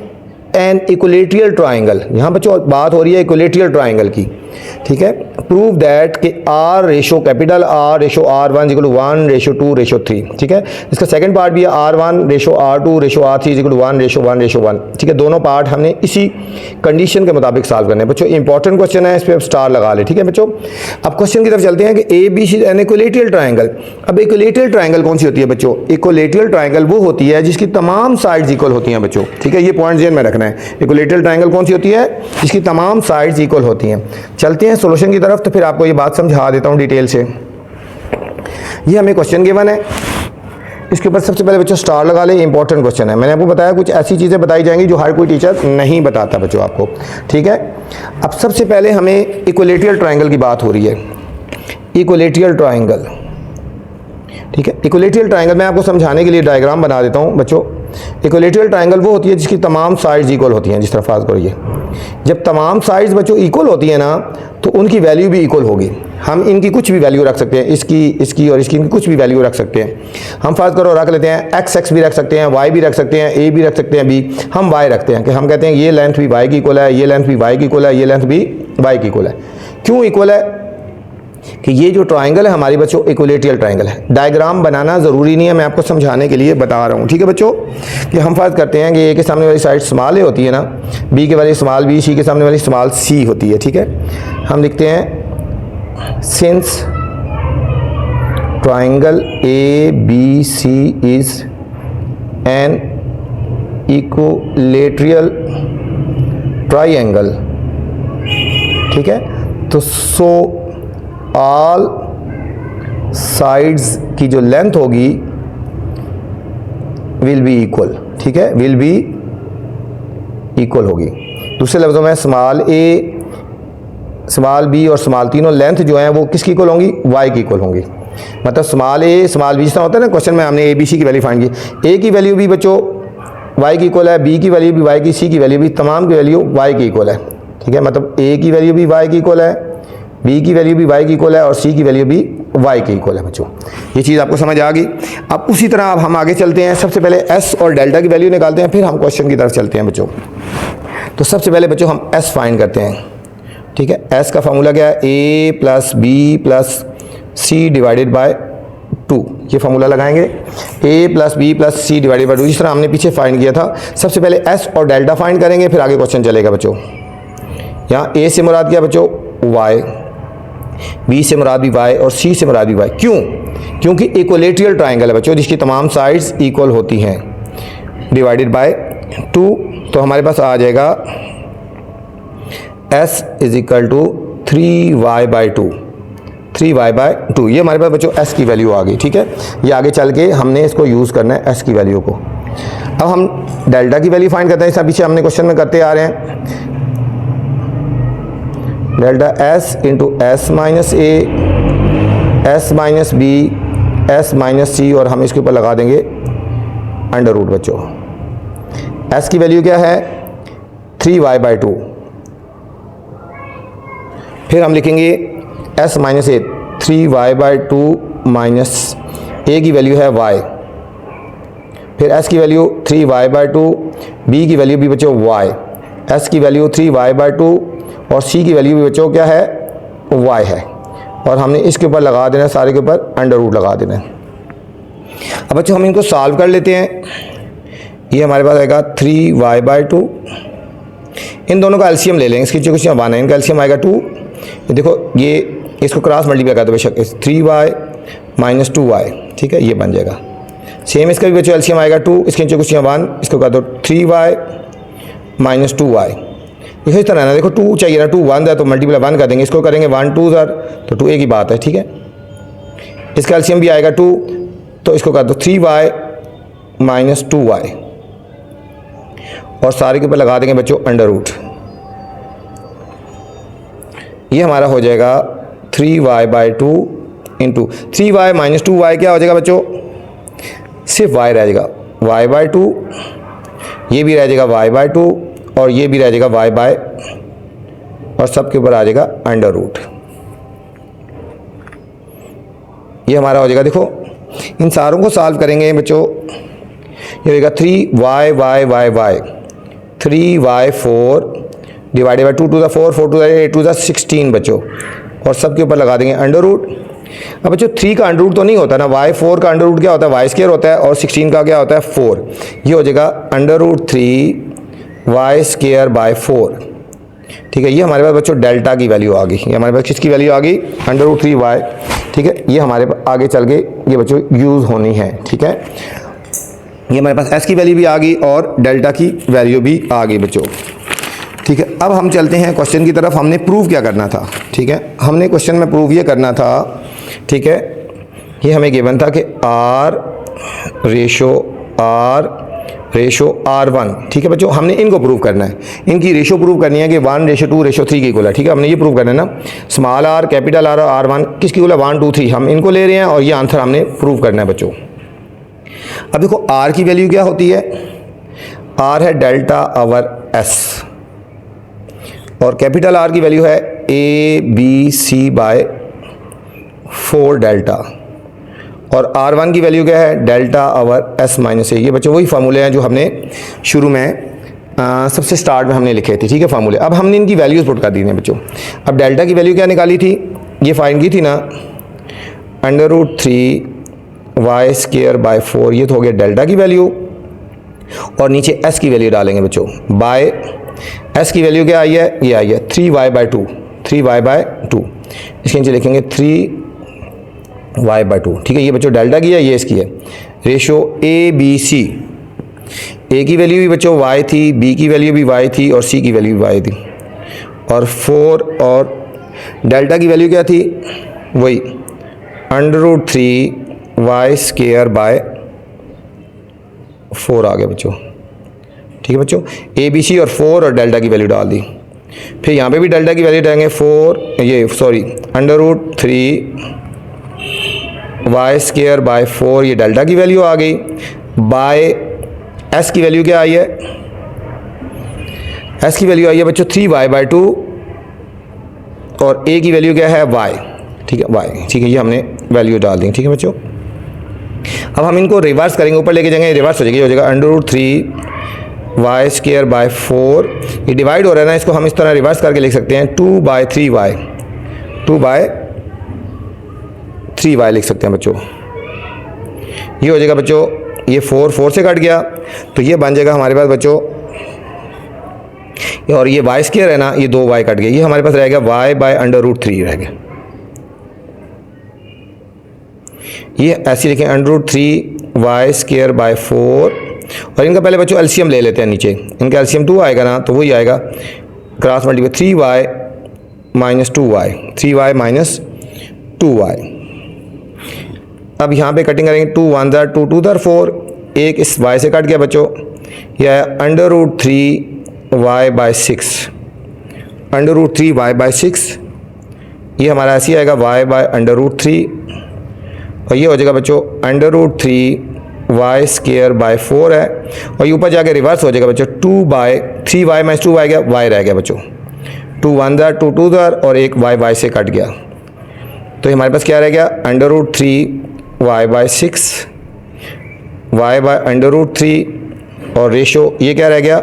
an equilateral triangle. यहाँ बच्चों बात हो रही है इक्विलेटरल ट्राइंगल की। ठीक है, प्रूव दैट कि R ratio capital R ratio R1 equal to 1 ratio 2 ratio 3। ठीक है, इसका सेकंड पार्ट भी है R1 ratio R2 ratio R3 equal to 1 ratio 1 ratio 1। ठीक है, दोनों पार्ट हमने इसी कंडीशन के मुताबिक सॉल्व करने हैं बच्चों। इंपॉर्टेंट क्वेश्चन है, इस पर स्टार लगा ले। ठीक है बच्चों, अब क्वेश्चन की तरफ चलते हैं कि A B C an equilateral triangle. अब इक्विलेटरल ट्राइंगल कौन सी होती है बच्चों? इक्विलेटरल ट्राइंगल वो होती है जिसकी तमाम साइड्स इक्वल होती हैं बच्चों। ठीक है, ये पॉइंट ध्यान में रखना है। इक्विलेटरल ट्राइंगल कौन सी होती है? जिसकी तमाम साइड्स इक्वल होती हैं। चलते हैं सॉल्यूशन की तरफ, तो फिर आपको ये बात समझा देता हूँ डिटेल से। ये हमें क्वेश्चन गिवन है, इसके ऊपर सबसे पहले बच्चों स्टार लगा ले। इंपॉर्टेंट क्वेश्चन है, मैंने आपको बताया कुछ ऐसी चीज़ें बताई जाएंगी जो हर कोई टीचर नहीं बताता बच्चों आपको। ठीक है, अब सबसे पहले हमें इक्विलेटरल ट्राइंगल की बात हो रही है। इक्विलेटरल ट्राइंगल, ठीक है, इक्विलेटरल ट्राइंगल मैं आपको समझाने के लिए डायग्राम बना देता हूँ बच्चों। इक्विलेटरल ट्राइंगल वो होती है जिसकी तमाम साइड्स इक्वल होती हैं। जिस तरह फाज करिए, जब तमाम साइड्स बच्चों इक्वल होती है ना, तो उनकी वैल्यू भी इक्वल होगी। हम इनकी कुछ भी वैल्यू रख सकते हैं, इसकी और इसकी कुछ भी वैल्यू रख सकते हैं। हम फाज करो रख लेते हैं x भी रख सकते हैं, y भी रख सकते हैं, a भी रख सकते हैं, b। हम y रखते हैं कि हम कहते हैं ये लेंथ भी y की इक्वल है, ये लेंथ भी y की इक्वल है, ये लेंथ भी y की इक्वल है। क्यों इक्वल है? कि ये जो ट्राइंगल है हमारी बच्चों इक्विलेटरल ट्राइंगल है। डायग्राम बनाना ज़रूरी नहीं है, मैं आपको समझाने के लिए बता रहा हूँ। ठीक है बच्चों, कि हम फर्ज करते हैं कि ए के सामने वाली साइड स्मॉल ए होती है ना, बी के वाली स्मॉल बी, सी के सामने वाली स्मॉल सी होती है। ठीक है, हम लिखते हैं since triangle A B C is an equilateral triangle. ठीक है, तो सो ऑल साइड्स की जो लेंथ होगी विल बी इक्वल। ठीक है, विल बी इक्वल होगी। दूसरे लफ्ज़ों में स्मॉल ए, स्मॉल बी और स्मॉल तीनों लेंथ जो है वो किसकी इक्वल होंगी? वाई की इक्वल होंगी। मतलब स्मॉल ए स्मॉल बी, जिस तरह होता है ना क्वेश्चन में हमने ए बी सी की वैल्यू फाइंड की, ए की वैल्यू भी बच्चों वाई की इक्वल है, बी की वैल्यू भी वाई की, सी की वैल्यू भी, तमाम की वैल्यू वाई की इक्वल है। ठीक है, मतलब ए की वैल्यू भी वाई की इक्वल है, बी की वैल्यू भी वाई की इक्वल है और सी की वैल्यू भी वाई की इक्वल है बच्चों। ये चीज़ आपको समझ आ गई। अब उसी तरह अब हम आगे चलते हैं। सबसे पहले एस और डेल्टा की वैल्यू निकालते हैं, फिर हम क्वेश्चन की तरफ चलते हैं बच्चों। तो सबसे पहले बच्चों हम एस फाइंड करते हैं। ठीक है। एस का फार्मूला क्या है, A plus B plus C divided by 2, ये फार्मूला लगाएंगे, A plus B plus C divided by 2, जिस तरह हमने पीछे फाइंड किया था। सबसे पहले एस और डेल्टा फाइंड करेंगे, फिर आगे क्वेश्चन चलेगा बच्चों। यहाँ ए से मुराद क्या बच्चों, वाई, बी से मुराद भी वाई और सी से मुराद भी वाई। क्यों? क्योंकि इक्वलेटरल ट्राइंगल है बच्चों, जिसकी तमाम साइड्स इक्वल होती हैं, डिवाइडेड बाय 2। तो हमारे पास आ जाएगा s is equal to 3y/2, 3y/2। ये हमारे पास बच्चों s की वैल्यू आ गई, ठीक है। ये आगे चल के हमने इसको यूज़ करना है s की वैल्यू को। अब हम डेल्टा की वैल्यू फाइंड करते हैं, इसका पीछे हमने क्वेश्चन में करते आ रहे हैं। Delta s into S minus A, S minus B, S minus C, और हम इसके ऊपर लगा देंगे अंडर रूट बच्चों। s की वैल्यू क्या है, 3y/2। फिर हम लिखेंगे s minus A, 3y/2 minus a की वैल्यू है y, फिर s की वैल्यू 3y/2, b की वैल्यू भी बच्चों y, s की वैल्यू 3y/2 और c की वैल्यू भी बच्चों क्या है, y है। और हमने इसके ऊपर लगा देना, सारे के ऊपर अंडर रूट लगा देना। अब बच्चों हम इनको सॉल्व कर लेते हैं। ये हमारे पास आएगा 3y/2, इन दोनों का एलसीएम ले लेंगे, इसकी जो कुछ 1 है, इनका एलसीएम आएगा 2। ये देखो, ये इसको क्रॉस मल्टीप्लाई कर दो बेशक, 3y माइनस 2y, ठीक है, ये बन जाएगा। सेम इसका भी बच्चों एलसीएम आएगा 2, इसके नीचे कुछ 1, इसको कर दो 3y माइनस 2y। इसी तरह ना, देखो 2 चाहिए ना, 2 1 है तो मल्टीप्लाई 1 कर देंगे, इसको करेंगे 1 2 तो 2 एक ही बात है, ठीक है। इसका एलसीएम भी आएगा 2, तो इसको कर दो 3y माइनस 2y और सारे के ऊपर लगा देंगे बच्चों अंडर रूट। ये हमारा हो जाएगा 3y/2 into 3y minus 2y क्या हो जाएगा बच्चों, सिर्फ y रह जाएगा, y/2, ये भी रह जाएगा y/2 और ये भी रह जाएगा y/, और सब के ऊपर आ जाएगा अंडर रूट। ये हमारा हो जाएगा, देखो इन सारों को सॉल्व करेंगे बच्चों, ये होगा 3y 3y4 divided by 2 to the 4, 4 to the 8, 8 to the 16 बच्चों, और सब के ऊपर लगा देंगे अंडर रूट। अब बच्चों 3 का अंडर रूट तो नहीं होता ना, y4 का अंडर रूट क्या होता है, y स्क्वायर होता है, और 16 का क्या होता है 4। ये हो जाएगा under root 3y square by 4, ठीक है। ये हमारे पास बच्चों डेल्टा की वैल्यू आ गई, ये हमारे पास किसकी वैल्यू आ गई, अंडर रूट 3y, ठीक है। ये हमारे पास आगे चल के ये बच्चों यूज़ होनी है, ठीक है। ये हमारे पास s की वैल्यू भी आ गई और डेल्टा की वैल्यू भी आ गई बच्चों, ठीक है। अब हम चलते हैं क्वेश्चन की तरफ। हमने प्रूव क्या करना था, ठीक है। हमने क्वेश्चन में प्रूव ये करना था, ठीक है। ये हमें गिवन था कि r रेशो r1, ठीक है बच्चों। हमने इनको प्रूव करना है, इनकी रेशो प्रूव करनी है कि 1:2:3 के इक्वल है, ठीक है। हमने ये प्रूव करना है ना, स्मॉल r कैपिटल R और r1 किसकी इक्वल है, 1 2 3, हम इनको ले रहे हैं और ये आंसर हमने प्रूव करना है बच्चों। अब देखो r की वैल्यू क्या होती है, r है डेल्टा ओवर s, और कैपिटल R की वैल्यू है ABC/4 डेल्टा, और R1 की वैल्यू क्या है, delta over S minus A. ये बच्चों वही फार्मूले हैं जो हमने शुरू में सबसे स्टार्ट में हमने लिखे थे, ठीक है, फार्मूले। अब हमने इनकी वैल्यूज़ पुट कर दी हैं बच्चों। अब डेल्टा की वैल्यू क्या निकाली थी, ये फाइंड की थी ना, under root 3y square by 4, ये तो हो गया डेल्टा की वैल्यू, और नीचे S की वैल्यू डालेंगे बच्चों, बाय S की वैल्यू क्या आई है, ये आई है 3y/2, 3y/2, इसके नीचे लिखेंगे 3y/2, ठीक है। ये बच्चों डेल्टा की है, ये इसकी है। रेशो ABC, A की वैल्यू भी बच्चों y थी, B की वैल्यू भी y थी, और C की वैल्यू भी y थी, और 4, और डेल्टा की वैल्यू क्या थी, वही under root 3y square by 4 आ गया बच्चों, ठीक है बच्चों। ABC और 4 और डेल्टा की वैल्यू डाल दी, फिर यहाँ पे भी डेल्टा की वैल्यू डालेंगे 4, under root 3y square by 4, ये डेल्टा की वैल्यू आ गई, बाय S की वैल्यू क्या आई है, S की वैल्यू आई है बच्चों 3y/2, और A की वैल्यू क्या है y, ठीक है, y, ठीक है। ये हमने वैल्यू डाल दी, ठीक है बच्चों। अब हम इनको रिवर्स करेंगे, ऊपर लेके जाएंगे, रिवर्स हो जाएगी, हो जाएगा under root 3 y square by 4, ये डिवाइड हो रहा है ना, इसको हम इस तरह रिवर्स करके लिख सकते हैं 2/3y, 2/3y लिख सकते हैं बच्चों। ये हो जाएगा बच्चों, ये 4 से कट गया तो ये बन जाएगा हमारे पास बच्चों, और ये वाई स्क्वायर है ना, ये 2y कट गया, ये हमारे पास रहेगा y/√3 रह गया। ये ऐसे लिखें √3y² 4, और इनका पहले बच्चों एलसीएम ले लेते हैं नीचे, इनका एलसीएम 2 आएगा ना, तो वही आएगा cross multiply 3y - 2y, 3y - 2y। अब यहाँ पे कटिंग करेंगे, 2 1 2 2 4, एक इस y से कट गया बच्चों, यह है √3y/6, √3y/6, ये हमारा ऐसे आएगा y/√3, और ये हो जाएगा बच्चों √3y² 4 है, और ये ऊपर जाके रिवर्स हो जाएगा बच्चों, 2/3y - 2y गया, y रह गया बच्चों, 2 1 2 2 और एक y से कट गया, तो हमारे पास क्या रह गया √3y/6 y/√3, और रेशो ये क्या रह गया,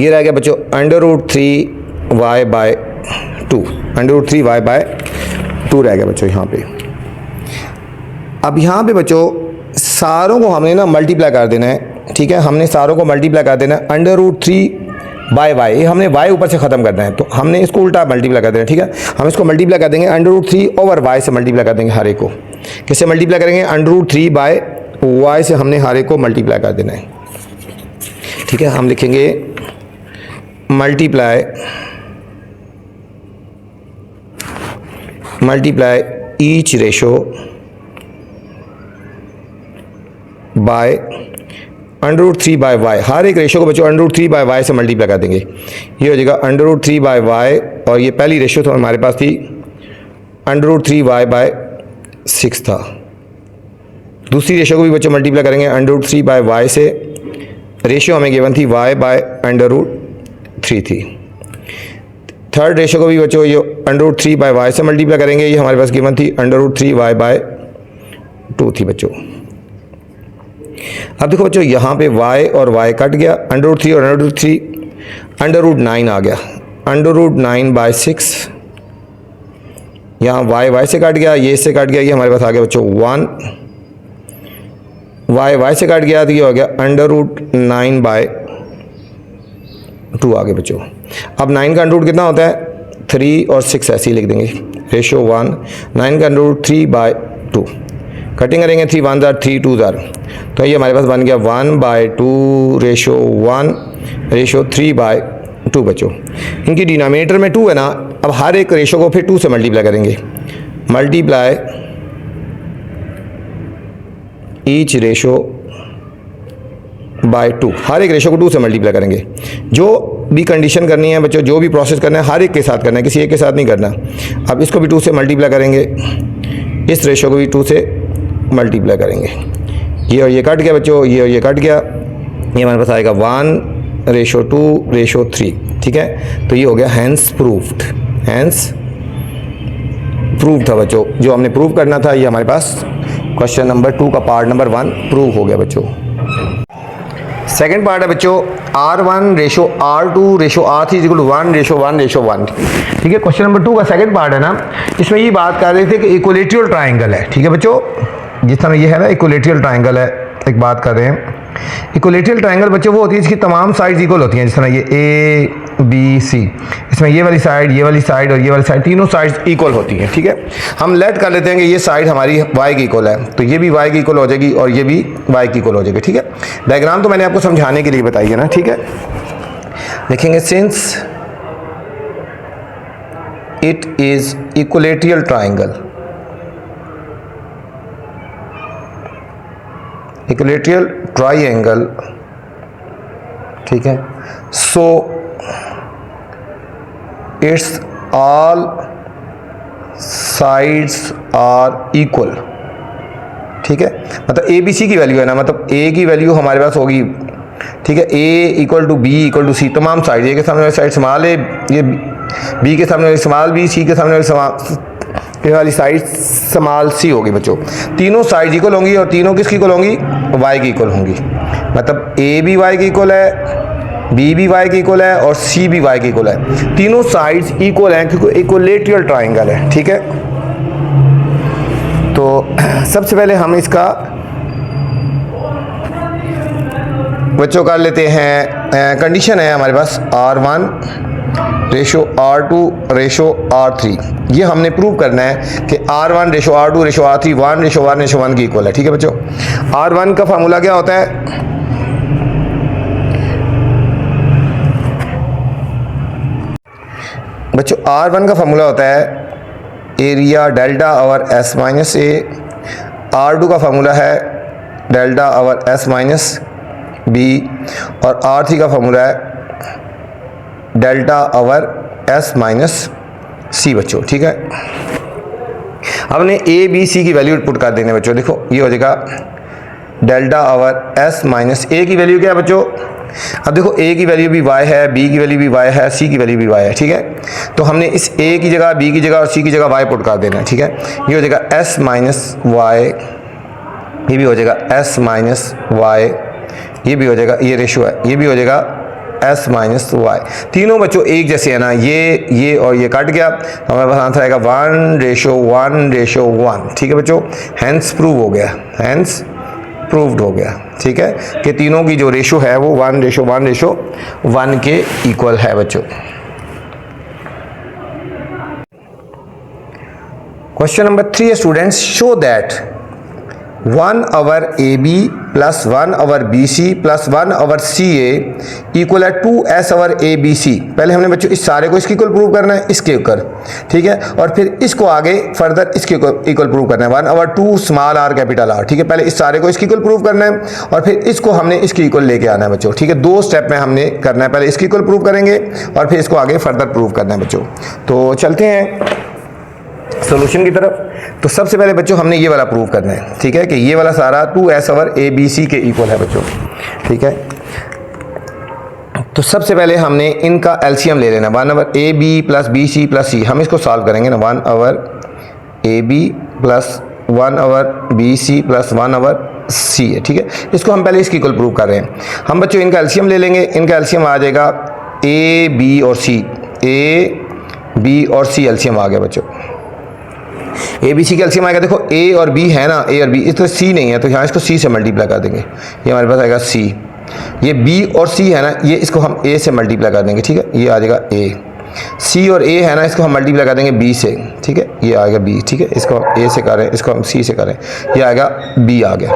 ये रह गया बच्चों √3y/2, √3y/2 रह गया बच्चों यहाँ पे। अब यहाँ पे बच्चों सारों को हमने ना मल्टीप्लाई कर देना है, ठीक है, हमने सारों को मल्टीप्लाई कर देना है √3/y, हमने y ऊपर से ख़त्म करना है, तो हमने इसको उल्टा मल्टीप्लाई कर देना है, ठीक है। हम इसको मल्टीप्लाई कर देंगे √3/y से मल्टीप्लाई कर देंगे हर एक को, किससे मल्टीप्लाई करेंगे, √3/y से हमने हर एक को मल्टीप्लाई कर देना है, ठीक है। हम लिखेंगे multiply each ratio by √3/y, हर एक रेशो को बच्चों √3/y से मल्टीप्लाई कर देंगे, ये हो जाएगा √3/y, और ये पहली रेशो तो हमारे पास थी √3y/6 था, दूसरी रेशो को भी बच्चों मल्टीप्लाई करेंगे √3/y से, रेशो हमें गिवन थी y/√3 थी। थर्ड रेशो को भी बच्चों ये √3/y से मल्टीप्लाई करेंगे, ये हमारे पास गिवन थी √3y/2 थी बच्चों। अब देखो बच्चों यहाँ पे y और y कट गया, √3 और √3, √9 आ गया, √9/6, यहाँ y से कट गया, ये इससे कट गया, ये हमारे पास आ गया बच्चों 1, y से कट गया तो ये हो गया √9/2 आ गया बच्चों। अब 9 का अंडर रूट कितना होता है, 3 और 6 ऐसे ही लिख देंगे, रेशो 1, 9 का अंडर रूट 3/2, कटिंग करेंगे 3 1 3 2 तो ये हमारे पास बन गया 1/2 रेशो 1 रेशो 3/2 बच्चों। इनकी डिनोमिनेटर में 2 है ना, अब हर एक रेशो को फिर 2 से मल्टीप्लाई करेंगे, मल्टीप्लाई ईच रेशो बाय 2, हर एक रेशो को 2 से मल्टीप्लाई करेंगे। जो भी कंडीशन करनी है बच्चों, जो भी प्रोसेस करना है हर एक के साथ करना है, किसी एक के साथ नहीं करना। अब इसको भी 2 से मल्टीप्लाई करेंगे, इस रेशो को भी 2 से मल्टीप्लाई करेंगे। ये और ये कट गया बच्चों, ये और ये कट गया, ये हमारे पास आएगा 1/2/3, ठीक है। तो ये हो गया हैंस प्रूव्ड, हैंस प्रूव था बच्चों। जो हमने प्रूव करना था ये हमारे पास क्वेश्चन नंबर 2 का पार्ट नंबर 1 प्रूव हो गया बच्चों। सेकंड पार्ट है बच्चों R1 ratio R2 ratio R3 equal to 1 ratio 1 ratio 1, ठीक है। क्वेश्चन नंबर 2 का सेकंड पार्ट है ना, इसमें ये बात कर रहे थे कि इक्विलेटरल ट्राइंगल है, ठीक है बच्चों। जिस तरह ये है ना इक्विलेटरल ट्राइंगल है, एक बात कर रहे हैं। इक्विलेटरल ट्राइंगल बच्चों वो होती है जिसकी तमाम साइड्स इक्वल होती हैं, जिस तरह ये A B C, इसमें ये वाली साइड, ये वाली साइड और ये वाली साइड तीनों साइड्स इक्वल होती हैं, ठीक है। हम लेट कर लेते हैं कि ये साइड हमारी y की इक्वल है, तो ये भी y की इक्वल हो जाएगी और ये भी y की इक्वल हो जाएगी, ठीक है। डायग्राम तो मैंने आपको समझाने के लिए बताई है ना, ठीक है। देखेंगे since it is equilateral triangle, equilateral triangle, ठीक है। So it's all sides are equal, ठीक है। मतलब ए बी सी की वैल्यू है ना, मतलब ए की वैल्यू हमारे पास होगी, ठीक है। A equal to B equal to C, तमाम साइड, ए के सामने वाली साइड स्मॉल है, ये बी के सामने वाली स्मॉल बी, सी के सामने वाली साइड स्मॉल सी होगी बच्चों। तीनों साइड इक्वल होंगी और तीनों किसकी इक्वल होंगी, वाई की इक्वल होंगी, मतलब ए भी वाई के इक्वल है, बी भी वाई के इक्वल है और सी भी वाई के इक्वल है। तीनों साइड्स इक्वल हैं क्योंकि इक्विलेटरल ट्राइंगल है, ठीक है। तो सबसे पहले हम इसका बच्चों कर लेते हैं। कंडीशन है हमारे पास R1 ratio R2 ratio R3। ये हमने प्रूव करना है कि R1 ratio R2 ratio R3 1 ratio 1 ratio 1 की इक्वल है, ठीक है बच्चों। R1 का फार्मूला क्या होता है? बच्चों R1 का फार्मूला होता है area delta over S minus A. R2 का फार्मूला है delta over S minus B और R3 का फार्मूला है delta over S minus C बच्चों, ठीक है। हमने ए बी सी की वैल्यू पुट कर देने बच्चों। देखो ये हो जाएगा डेल्टा ओवर S माइनस ए की वैल्यू क्या है बच्चों? अब देखो ए की वैल्यू भी y है, बी की वैल्यू भी y है, सी की वैल्यू भी y है, ठीक है। तो हमने इस ए की जगह बी की जगह और सी की जगह y पुट कर देना है, ठीक है। ये हो जाएगा S माइनस वाई, ये भी हो जाएगा S माइनस वाई, ये भी हो जाएगा, ये रेशो है, ये भी हो जाएगा S माइनस वाई। तीनों बच्चों एक जैसे है ना, ये और ये कट गया, हमारे पास आंसर आएगा 1 रेशो 1 रेशो 1, ठीक है बच्चों। हैंस प्रूव हो गया, हैंस प्रूव्ड हो गया, ठीक है, कि तीनों की जो रेशो है वो 1 रेशो 1 रेशो 1 के इक्वल है बच्चों। Question number 3 students, show that 1 over A B plus 1 over B C plus 1 over C A equal है 2s ओवर ए बी सी। पहले हमने बच्चों इस सारे को इसके इक्वल प्रूव करना है, इसके इक्वल, ठीक है, और फिर इसको आगे फर्दर इसके इक्वल प्रूव करना है 1 over 2 small r capital R, ठीक है। पहले इस सारे को इसके इक्वल प्रूव करना है और फिर इसको हमने इसके इक्वल लेके आना है बच्चों, ठीक है। 2 स्टेप में हमने करना है, पहले इसके इक्वल प्रूव करेंगे और फिर इसको आगे फर्दर प्रूव करना है बच्चों। तो चलते हैं सॉल्यूशन की तरफ। तो सबसे पहले बच्चों हमने ये वाला प्रूव करना है, ठीक है, कि ये वाला सारा 2s ओवर ए बी सी के इक्वल है बच्चों, ठीक है। तो सबसे पहले हमने इनका एलसीएम ले लेना, 1 over A B plus B C plus C. हम इसको सॉल्व करेंगे ना, 1 over A B plus 1 over B C plus 1 over C है, ठीक है। इसको हम पहले इसकी इक्वल प्रूव कर रहे हैं। हम बच्चों इनका एलसीएम ले लेंगे, इनका एलसीएम आ जाएगा ए बी और सी, ए बी और सी एलसीएम आ गया बच्चों। ए बी सी का एलसीएम आएगा, देखो ए और बी है ना, ए और बी, इस तो सी नहीं है तो यहाँ इसको सी से मल्टीप्लाई कर देंगे, ये हमारे पास आएगा सी। ये बी और सी है ना, ये इसको हम ए से मल्टीप्लाई कर देंगे, ठीक है, ये आ जाएगा ए। सी और ए है ना, इसको हम मल्टीप्लाई कर देंगे बी से, ठीक है, ये आएगा बी, ठीक है। इसको हम ए से करें, इसको हम सी से करें, ये आएगा बी आ गया।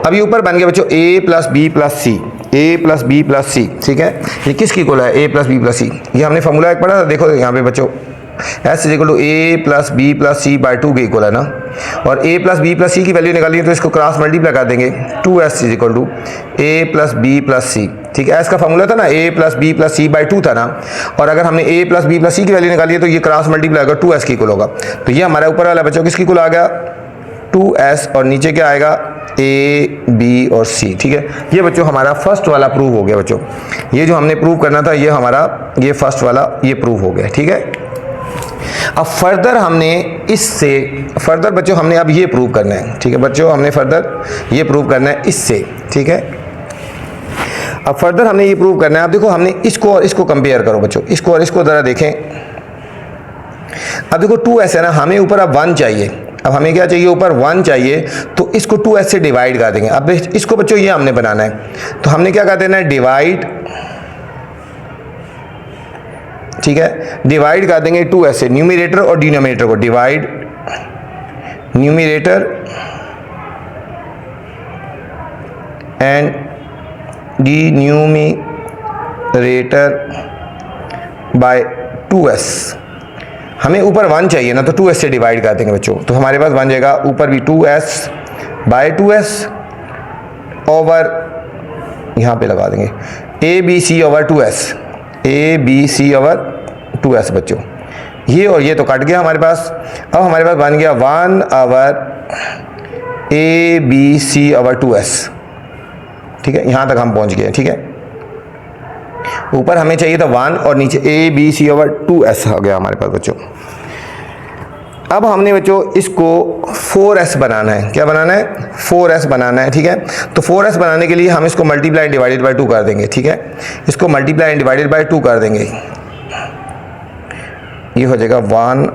अब ये ऊपर बन गया बच्चों ए प्लस बी प्लस सी, ए प्लस बी प्लस सी, ठीक है। ये किसकी इक्वल है? ए प्लस बी प्लस सी। ये हमने फॉर्मूला एक पढ़ा था, देखो यहाँ पे बच्चों S is equal to A plus B plus C by 2 के इक्वल है ना, और ए प्लस बी प्लस सी की वैल्यू निकाली है तो इसको क्रॉस मल्टीप्लाई कर देंगे, 2s is equal to A plus B plus C, ठीक है। S का फॉर्मूला था ना A plus B plus C by 2 था ना, और अगर हमने A plus B plus C की वैल्यू निकाली है तो ये क्रॉस मल्टीप्लाई होगा 2s की इक्वल होगा। तो ये हमारा ऊपर वाला बच्चों किसकी इक्वल आ गया? 2s, और नीचे क्या आएगा? ए बी और सी, ठीक है। ये बच्चों हमारा फर्स्ट वाला प्रूव हो गया बच्चों। ये जो हमने प्रूव करना था ये हमारा ये फर्स्ट वाला ये प्रूव हो गया, ठीक है। अब फर्दर हमने इससे फर्दर बच्चों हमने अब ये प्रूव करना है, ठीक है बच्चों, हमने फर्दर ये प्रूव करना है इससे, ठीक है। अब फर्दर हमने ये प्रूव करना है। अब देखो हमने इसको और इसको कंपेयर करो बच्चों, इसको और इसको जरा देखें। अब देखो 2s है ना, हमें ऊपर अब 1 चाहिए, अब हमें क्या चाहिए? ऊपर 1 चाहिए, तो इसको 2s से डिवाइड कर देंगे। अब इसको बच्चों ये हमने बनाना है, तो हमने क्या कर देना है? डिवाइड, ठीक है, डिवाइड कर देंगे 2s से, न्यूमरेटर और डिनोमिनेटर को, divide numerator and denumerator by 2s। हमें ऊपर 1 चाहिए ना, तो 2s से डिवाइड कर देंगे बच्चों, तो हमारे पास बन जाएगा ऊपर भी 2s बाय 2s ओवर, यहाँ पे लगा देंगे A B C over 2s, A B C over 2s बच्चों। ये और ये तो कट गया हमारे पास। अब हमारे पास बन गया 1 over A B C over 2s, ठीक है, यहाँ तक हम पहुँच गए, ठीक है। ऊपर हमें चाहिए था 1 और नीचे ए बी सी ओवर 2s हो गया हमारे पास बच्चों। अब हमने बच्चों इसको 4s बनाना है। क्या बनाना है? 4s बनाना है। ठीक है, तो 4s बनाने के लिए हम इसको मल्टीप्लाई डिवाइडेड बाय 2 कर देंगे। ठीक है, इसको मल्टीप्लाई डिवाइडेड बाय 2 कर देंगे, ये हो जाएगा 1/,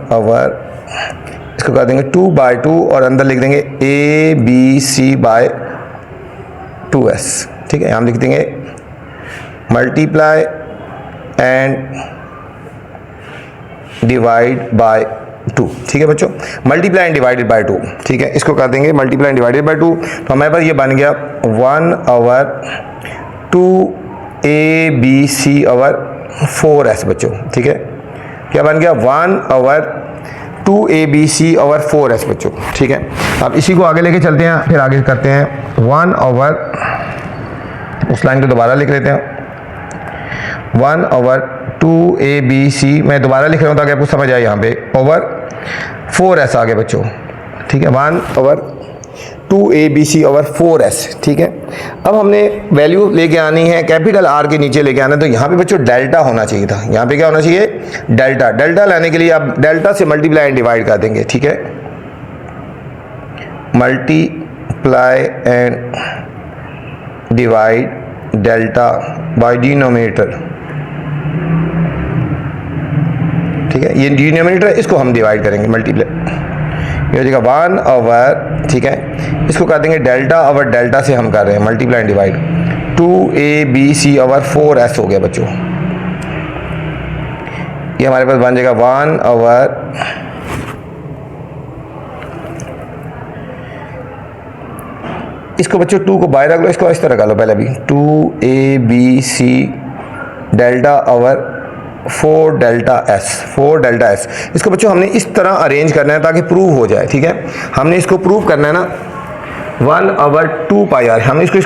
इसको कर देंगे 2/2 और अंदर लिख देंगे ABC/2s। ठीक है, हम लिख देंगे मल्टीप्लाई एंड डिवाइड बाय 2। ठीक है बच्चों, मल्टीप्लाई एंड डिवाइडेड बाय 2। ठीक है, इसको कर देंगे मल्टीप्लाई एंड डिवाइडेड बाय 2, तो हमारे पास ये बन गया 1/2ABC/4s बच्चों। ठीक है, क्या बन गया? 1/2ABC/4s बच्चों। ठीक है, अब इसी को आगे लेके चलते हैं, फिर आगे करते हैं 1/, उस लाइन को दोबारा लिख लेते हैं, 1/2ABC, मैं दोबारा लिख रहा हूँ ताकि आपको समझ आए, यहाँ पे ओवर 4s आ गए बच्चों। ठीक है, 1/2ABC/4s। ठीक है, अब हमने वैल्यू लेके आनी है, कैपिटल आर के नीचे लेके आना है, तो यहाँ पे बच्चों डेल्टा होना चाहिए था। यहाँ पे क्या होना चाहिए? डेल्टा। डेल्टा लाने के लिए आप डेल्टा से मल्टीप्लाई एंड डिवाइड कर देंगे। ठीक है, multiply and divide delta by denominator. ठीक है, ये डिनोमिनेटर है, इसको हम डिवाइड करेंगे मल्टीप्लाई, ये हो जाएगा 1/, ठीक है, इसको कर देंगे डेल्टा ओवर डेल्टा से हम कर रहे हैं मल्टीप्लाई एंड डिवाइड, 2ABC/4s हो गया बच्चों। ये हमारे पास बन जाएगा 1/, इसको बच्चों 2 को बाहर रख लो, इसको इस तरह कर लो पहले भी, 2ABC delta over 4 delta s। इसको बच्चों हमने इस तरह अरेंज करना है ताकि प्रूव हो जाए। ठीक है, हमने इसको प्रूव करना है ना 1/2 पाई r, हम इसको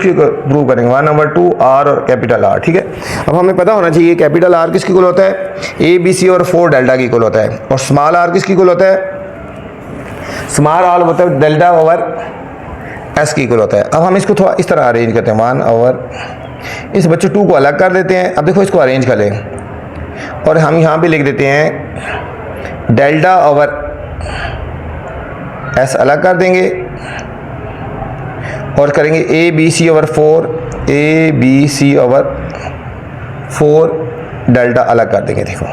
प्रूव करेंगे 1/2 r और कैपिटल R। ठीक है, अब हमें पता होना चाहिए कैपिटल R किसकी इक्वल होता है? ABC और 4 डेल्टा की इक्वल होता है, और स्मॉल r किसकी इक्वल होता है? स्मॉल r होता है डेल्टा ओवर s की इक्वल होता है। अब हम इसको थोड़ा इस तरह अरेंज करते हैं, 1/, इस बच्चों 2 को अलग कर देते हैं। अब देखो इसको अरेंज कर लें, और हम यहाँ पे लिख देते हैं डेल्टा ओवर s अलग कर देंगे, और करेंगे ABC/4, ABC/4 डेल्टा अलग कर देंगे। देखो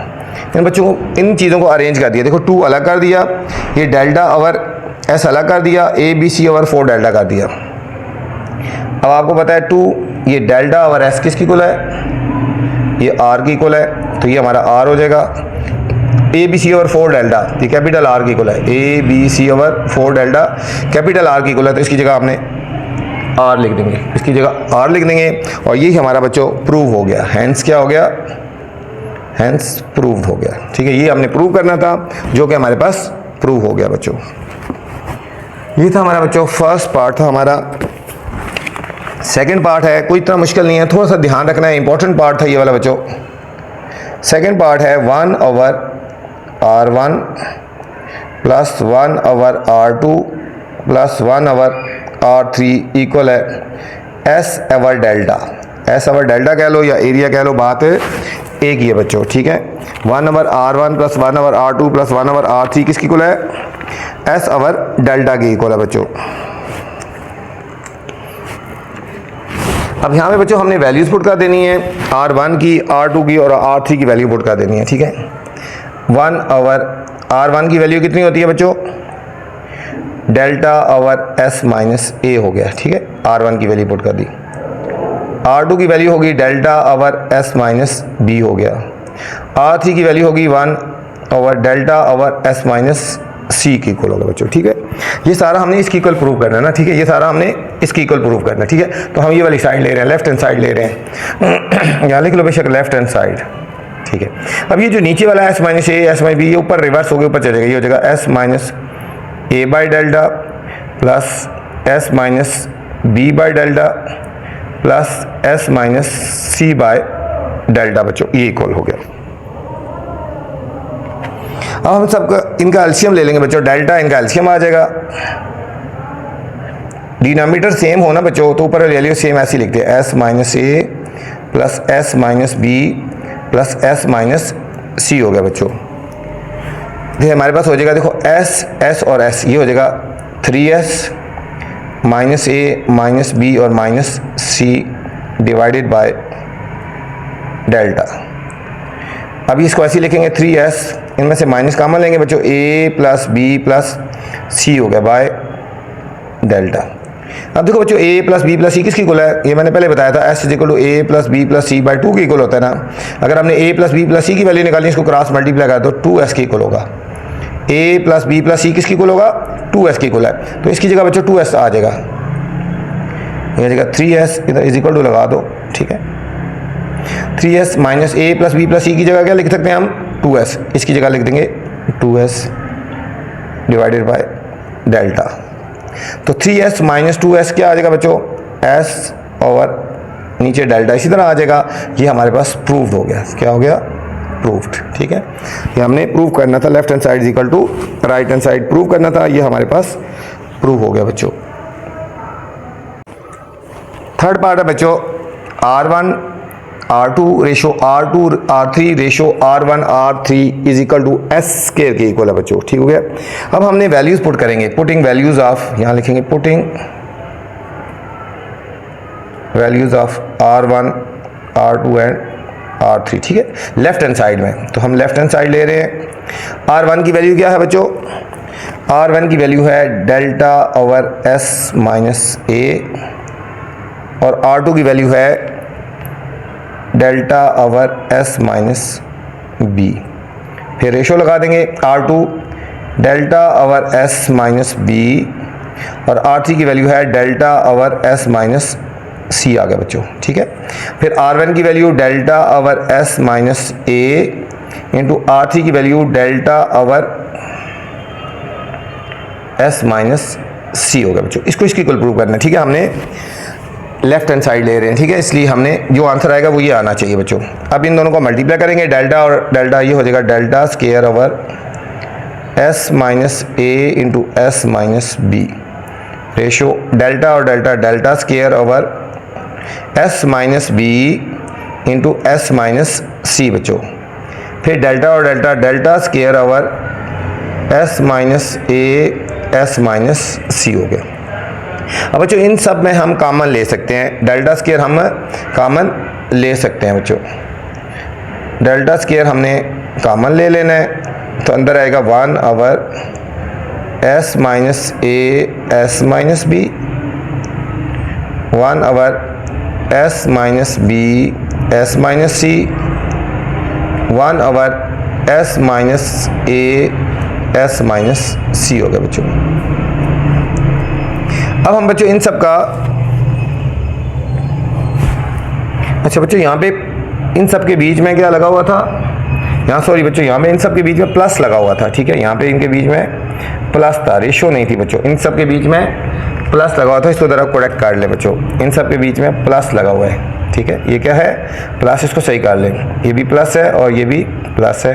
इन बच्चों को, इन चीज़ों को अरेंज कर दिया, देखो 2 अलग कर दिया, ये डेल्टा ओवर s अलग कर दिया, ABC/4 डेल्टा कर दिया। अब आपको पता है 2, ये डेल्टा ओवर s किसकी इक्वल है? ये r की इक्वल है, तो ये हमारा r हो जाएगा। ABC/4 डेल्टा, ये कैपिटल R की इक्वल है, ABC/4 डेल्टा कैपिटल R की इक्वल है, तो इसकी जगह हमने R लिख देंगे, इसकी जगह R लिख देंगे, और ये हमारा बच्चों प्रूव हो गया। हैंस क्या हो गया? हैंस प्रूव हो गया। ठीक है, ये हमने प्रूव करना था, जो कि हमारे पास प्रूव हो गया बच्चों। ये था हमारा बच्चों फर्स्ट पार्ट था हमारा। सेकंड पार्ट है, कोई इतना मुश्किल नहीं है, थोड़ा सा ध्यान रखना है, इंपॉर्टेंट पार्ट था ये वाला बच्चों। सेकंड पार्ट है 1/r1 plus 1/r2 plus 1/r3 equal है s/डेल्टा। s/डेल्टा कह लो या एरिया कह लो, बात एक ही है बच्चों। ठीक है, 1/r1 plus 1/r2 plus 1/r3 किसकी इक्वल है? s/डेल्टा की इक्वल है बच्चों। अब यहाँ पे बच्चों हमने वैल्यूज पुट कर देनी है, r1 की, r2 की और r3 की वैल्यू पुट कर देनी है। ठीक है, 1/r1 की वैल्यू कितनी होती है बच्चों? Delta over s minus a हो गया। ठीक है, r1 की वैल्यू पुट कर दी। r2 की वैल्यू होगी delta over s minus b हो गया। r3 की वैल्यू होगी 1/डेल्टा ओवर s माइनस c की इक्वल होगा बच्चों। ठीक है, ये सारा हमने इसकी इक्वल प्रूव करना है ना। ठीक है, ये सारा हमने इसकी इक्वल प्रूव करना है। ठीक है, तो हम ये वाली साइड ले रहे हैं, लेफ्ट हैंड साइड ले रहे हैं, यहाँ लिख लो बेशक लेफ्ट हैंड साइड। ठीक है, अब ये जो नीचे वाला s minus a, s minus b, ये ऊपर रिवर्स हो गया, ऊपर चलेगा, ये हो जाएगा s minus a by delta plus s minus b by delta plus s minus c by delta बच्चों, ये इक्वल हो गया। अब हम सबका इनका एलसीएम ले लेंगे बच्चों, डेल्टा इनका एलसीएम आ जाएगा। डिनोमिनेटर सेम होना बच्चों, तो ऊपर वैल्यू सेम ऐसी लिखते हैं, s minus a plus s minus b plus s minus c हो गया बच्चों। देखिए हमारे पास हो जाएगा, देखो s और s, ये हो जाएगा 3s minus A minus B और minus C divided by delta. अभी इसको ऐसे लिखेंगे 3s, इनमें से माइनस कॉमन लेंगे बच्चों, a plus B plus C हो गया बाय डेल्टा। अब देखो बच्चों a plus B plus C किसकी इक्वल है, ये मैंने पहले बताया था, s is equal to A plus B plus C by 2 की इक्वल होता है ना। अगर हमने a plus B plus C की वैल्यू निकाली, इसको क्रॉस मल्टीप्लाई कर दो 2s की इक्वल होगा। a plus B plus C किसकी इक्वल होगा, 2s की इक्वल है, तो इसकी जगह बच्चों 2s आ जाएगा, ये जगह 3s इधर इज इक्वल टू लगा दो, ठीक है। 3s minus A plus B plus C की जगह क्या लिख सकते हैं हम, 2s, इसकी जगह लिख देंगे 2s डिवाइडेड बाय डेल्टा। तो 3s माइनस 2s क्या आ जाएगा बच्चों, s ओवर नीचे डेल्टा, इसी तरह आ जाएगा। ये हमारे पास प्रूव्ड हो गया, क्या हो गया, प्रूव्ड, ठीक है। ये हमने प्रूव करना था, left hand side is equal to right hand side prove करना था, ये हमारे पास प्रूव हो गया बच्चों। थर्ड पार्ट है बच्चों, R1 R2 ratio R2 R3 ratio R1 R3 is equal to S square के इक्वल है बच्चों, ठीक हो गया। अब हमने वैल्यूज पुट करेंगे, पुटिंग वैल्यूज ऑफ, यहां लिखेंगे putting values of R1 R2 and R3, ठीक है, लेफ्ट हैंड साइड में। तो हम लेफ्ट हैंड साइड ले रहे हैं। R1 की वैल्यू क्या है बच्चों, R1 की वैल्यू है delta over S minus A, और R2 की वैल्यू है delta over S minus B. फिर रेशो लगा देंगे, R2 delta over S minus B, और R3 की वैल्यू है delta over S minus C आ गया बच्चों, ठीक है। फिर R1 की value delta over S minus A into R3 की value delta over S minus C हो गया बच्चों। इसको इसकी इक्वल प्रूव करना है, ठीक है। हमने लेफ्ट हैंड साइड ले रहे हैं, ठीक है, इसलिए हमने जो आंसर आएगा वो ये आना चाहिए बच्चों। अब इन दोनों को मल्टीप्लाई करेंगे, डेल्टा और डेल्टा, ये हो जाएगा delta square over S minus A into S minus B, ratio delta और delta, delta square over S minus B into S minus C बच्चों। फिर डेल्टा और delta, delta square over S minus A S minus C हो गया। अब बच्चों इन सब में हम कॉमन ले सकते हैं, डेल्टा स्क्वायर हम कॉमन ले सकते हैं बच्चों। डेल्टा स्क्वायर हमने कॉमन ले लेना है, तो अंदर आएगा 1 over S minus A S minus B, 1 over S minus B S minus C, 1 over S minus A S minus C हो गया बच्चों। अब हम बच्चों इन सब का, अच्छा बच्चों यहाँ पे इन सब के बीच में क्या लगा हुआ था, यहाँ सॉरी बच्चों, यहाँ पे इन सब के बीच में प्लस लगा हुआ था, ठीक है। यहाँ पे इनके बीच में प्लस था, रेशो नहीं थी बच्चों, इन सब के बीच में प्लस लगा हुआ था। इसको जरा करेक्ट कर ले बच्चों, इन सब के बीच में प्लस लगा हुआ है, ठीक है। ये क्या है, प्लस, इसको सही कर लें, ये भी प्लस है और ये भी प्लस है,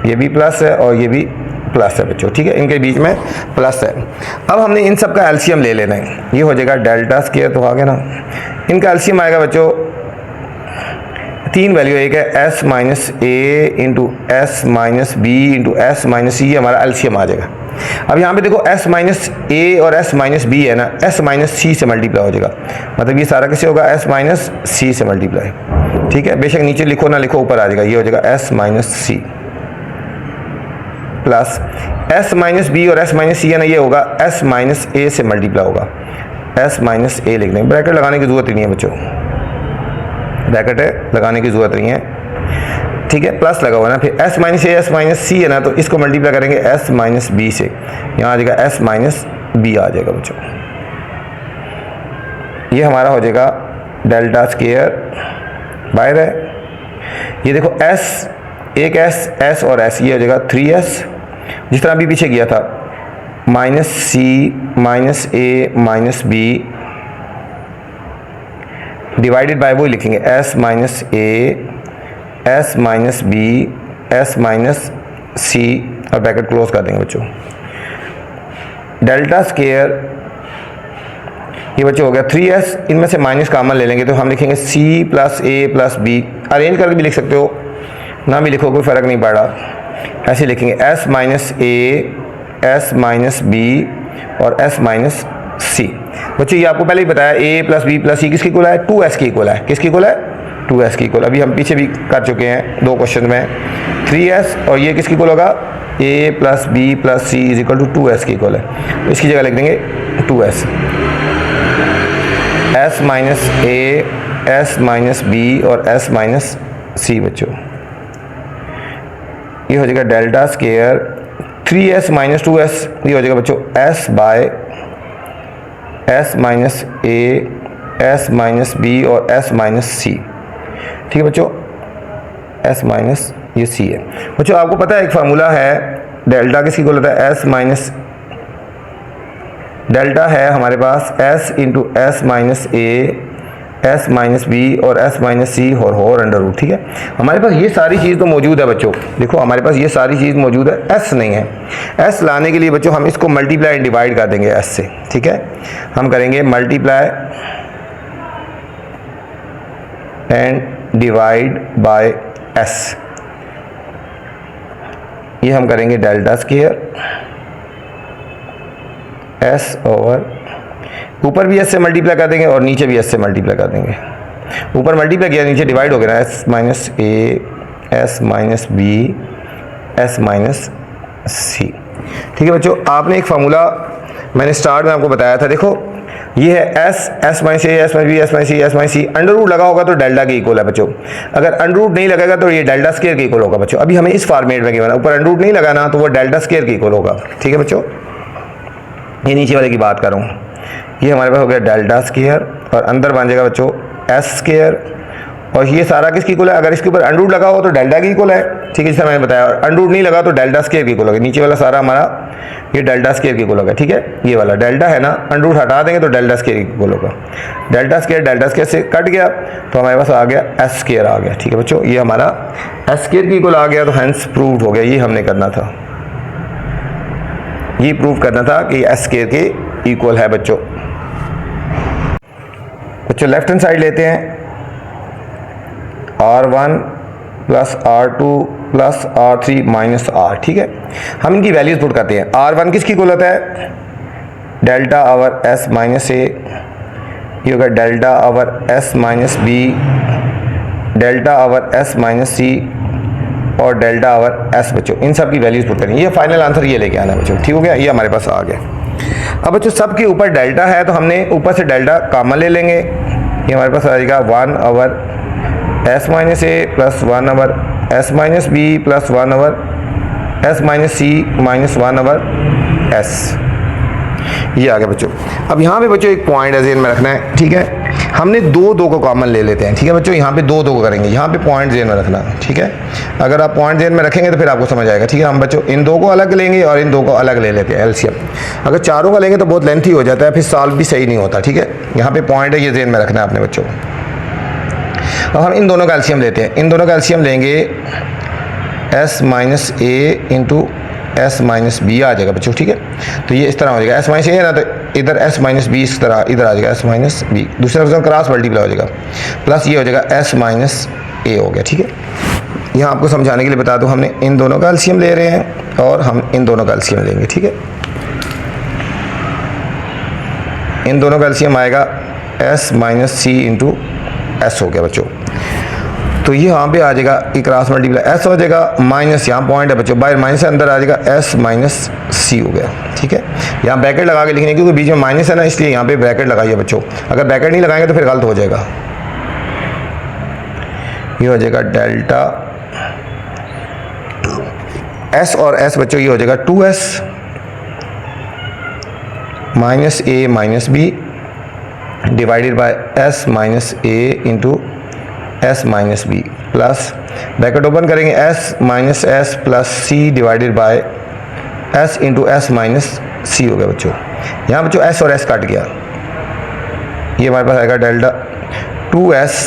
ये भी प्लस है और ये भी प्लस है बच्चों, ठीक है, इनके बीच में प्लस है। अब हमने इन सब का एलसीएम ले लेना है, ये हो जाएगा डेल्टा स्क्वायर, तो आ गया ना। इनका एलसीएम आएगा बच्चों, तीन वैल्यू, एक है S minus A into S minus B into S minus C, हमारा एलसीएम आ जाएगा। अब यहाँ पे देखो S माइनस ए और S माइनस बी है ना, S माइनस सी से मल्टीप्लाई हो जाएगा, मतलब ये सारा कैसे होगा, S माइनस सी से मल्टीप्लाई, ठीक है। बेशक नीचे लिखो ना लिखो, ऊपर आ जाएगा, ये हो जाएगा S minus C plus S minus B और S माइनस सी है ना, ये होगा S माइनस ए से मल्टीप्लाई होगा, S माइनस ए लिख देंगे, ब्रैकेट लगाने की जरूरत ही नहीं है बच्चों, ब्रैकेट है लगाने की जरूरत नहीं है, ठीक है, प्लस लगा हुआ ना। फिर S minus A S minus C है ना, तो इसको मल्टीप्लाई करेंगे S माइनस बी से, यहाँ आ जाएगा S माइनस बी आ जाएगा बच्चों। ये हमारा हो जाएगा डेल्टा स्क्वायर बाहर है, ये देखो S, एक S और S, ये हो जाएगा 3S, जिस तरह अभी पीछे किया था, minus C minus A minus B divided by, वो लिखेंगे S minus A S minus B S minus C, और ब्रैकेट क्लोज कर देंगे बच्चों। डेल्टा स्क्वायर, ये बच्चों हो गया 3S, इनमें से माइनस कॉमन ले लेंगे, तो हम लिखेंगे C प्लस ए प्लस बी, अरेंज करके भी लिख सकते हो, ना भी लिखो कोई फ़र्क नहीं पड़ रहा, ऐसे लिखेंगे S minus A S minus B और एस माइनस सी। बच्चों ये आपको पहले ही बताया ए प्लस बी प्लस सी किसकी इक्वल है, 2s की इक्वल है। किसकी इक्वल है, 2s की इक्वल। अभी हम पीछे भी कर चुके हैं 2 क्वेश्चन में 3s, और ये किसकी इक्वल होगा, a plus B plus C is equal to 2s की इक्वल है। तो इसकी जगह लिख देंगे 2s, s minus A, s minus B और s माइनस सी। बच्चों ये हो जाएगा delta square 3s minus 2s, ये हो जाएगा बच्चों s bye s minus A, s minus B और s माइनस सी। ठीक है बच्चों, s माइनस ये सी है। बच्चों आपको पता है एक फार्मूला है डेल्टा किसकी इक्वल होता है, s माइनस, डेल्टा है हमारे पास s into S minus A, S minus B और एस माइनस सी होर अंडर रूट। ठीक है, हमारे पास ये सारी चीज़ तो मौजूद है बच्चों। देखो हमारे पास ये सारी चीज़ मौजूद है, एस नहीं है। एस लाने के लिए बच्चों हम इसको मल्टीप्लाई एंड डिवाइड कर देंगे एस से। ठीक है, हम करेंगे multiply and divide by S. ये हम करेंगे डेल्टा स्क्वायर एस ओवर, ऊपर भी एस से मल्टीप्लाई कर देंगे और नीचे भी एस से मल्टीप्लाई कर देंगे। ऊपर मल्टीप्लाई किया नीचे डिवाइड हो गया ना, S minus A, S minus B, S minus C. ठीक है बच्चों, आपने एक फार्मूला मैंने स्टार्ट में आपको बताया था। देखो ये है S, S minus A, S minus B, S minus C, S minus C. Under root लगा होगा तो डेल्टा के इक्वल है बच्चों। अगर अंडर रूट नहीं लगेगा तो ये डेल्टा स्क्वायर के इक्वल होगा बच्चों। अभी हमें इस फॉर्मेट में गिवन है, ऊपर अंडर रूट नहीं लगाना तो वो डेल्टा स्क्वायर के इक्वल होगा। ठीक है बच्चों, ये नीचे वाले की बात कर रहा हूँ। ये हमारे पास हो गया डेल्टा स्क्वायर और अंदर बन जाएगा बच्चों एस स्क्वायर, और ये सारा किसकी इक्वल है, अगर इसके ऊपर अंडर रूट लगा हो तो डेल्टा की इक्वल है। ठीक है, जैसे मैंने बताया, अंडर रूट नहीं लगा तो डेल्टा स्क्वायर की इक्वल होगा। नीचे वाला सारा हमारा ये डेल्टा स्क्वायर की इक्वल होगा। ठीक है, ये वाला डेल्टा है ना, अंडर रूट हटा देंगे तो डेल्टा स्क्वायर की इक्वल होगा। डेल्टा स्क्वायर से कट गया तो हमारे पास आ गया एस स्क्वायर आ गया। ठीक है बच्चों, ये हमारा एस स्क्वायर की इक्वल आ गया, तो हेंस प्रूव हो गया। ये हमने करना था, ये प्रूव करना था कि एस स्क्वायर के इक्वल है बच्चों। बच्चों लेफ्ट हैंड साइड लेते हैं, R1 plus R2 plus R3 minus R। ठीक है, हम इनकी वैल्यूज पुट करते हैं। R1 किसकी इक्वल होता है, delta over S minus A, ये होगा delta over S minus B, delta over S minus C और डेल्टा आवर S। बच्चों इन सब की वैल्यूज पुट करेंगे। ये फाइनल आंसर ये लेके आना बच्चों। ठीक हो गया, ये हमारे पास आ गया। अब बच्चों सब के ऊपर डेल्टा है तो हमने ऊपर से डेल्टा कॉमन ले लेंगे। ये हमारे पास आ जाएगा 1 over S minus A plus 1 over S minus B plus 1 over S minus C minus 1 over S. ये आ गया बच्चों। अब यहाँ पे बच्चों एक पॉइंट ज़हन में रखना है। ठीक है, हमने दो को कॉमन ले लेते हैं। ठीक है बच्चों, यहाँ पे दो को करेंगे, यहाँ पे पॉइंट ज़हन में रखना। ठीक है, अगर आप पॉइंट ज़हन में रखेंगे तो फिर आपको समझ आएगा। ठीक है, हम बच्चों इन दो को अलग लेंगे और इन दो को अलग ले लेते हैं एलसीएम। अगर चारों का लेंगे तो बहुत लेंथी हो जाता है, फिर सॉल्व भी सही नहीं होता। ठीक है, यहाँ पे पॉइंट है, ये ज़हन में रखना है आपने बच्चों। अब हम इन दोनों का एलसीएम लेते हैं। इन दोनों का एलसीएम लेंगे, S minus A into S minus B आ जाएगा बच्चों। ठीक है, तो ये इस तरह हो जाएगा, एस माइनस ए है ना, तो इधर एस माइनस बी इस तरह इधर आ जाएगा, एस माइनस बी दूसरे तरफ क्रॉस मल्टीप्लाई हो जाएगा, प्लस ये हो जाएगा एस माइनस ए हो गया। ठीक है, यहाँ आपको समझाने के लिए बता दूँ, हमने इन दोनों का एलसीएम ले रहे हैं और हम इन दोनों का एलसीएम लेंगे। ठीक है, इन दोनों का एलसीएम आएगा एस माइनस सी इंटू एस हो गया बच्चों। तो ये यहाँ पे आ जाएगा, एक क्रॉस मल्टीप्लाई एस हो जाएगा, माइनस यहाँ पॉइंट है बच्चों, बाहर माइनस से अंदर आ जाएगा एस माइनस सी हो गया। ठीक है, यहाँ ब्रैकेट लगा के लिखने, क्योंकि बीच में माइनस है ना, इसलिए यहाँ पे ब्रैकेट लगाइए बच्चों। अगर ब्रैकेट नहीं लगाएंगे तो फिर गलत हो जाएगा। ये हो जाएगा डेल्टा एस और एस बच्चों, ये हो जाएगा 2s minus A minus B divided by S minus A into S minus B, plus bracket open करेंगे S minus S plus C divided by S into S minus C हो गया बच्चों। यहाँ बच्चों एस और एस काट गया, ये हमारे पास आएगा delta 2s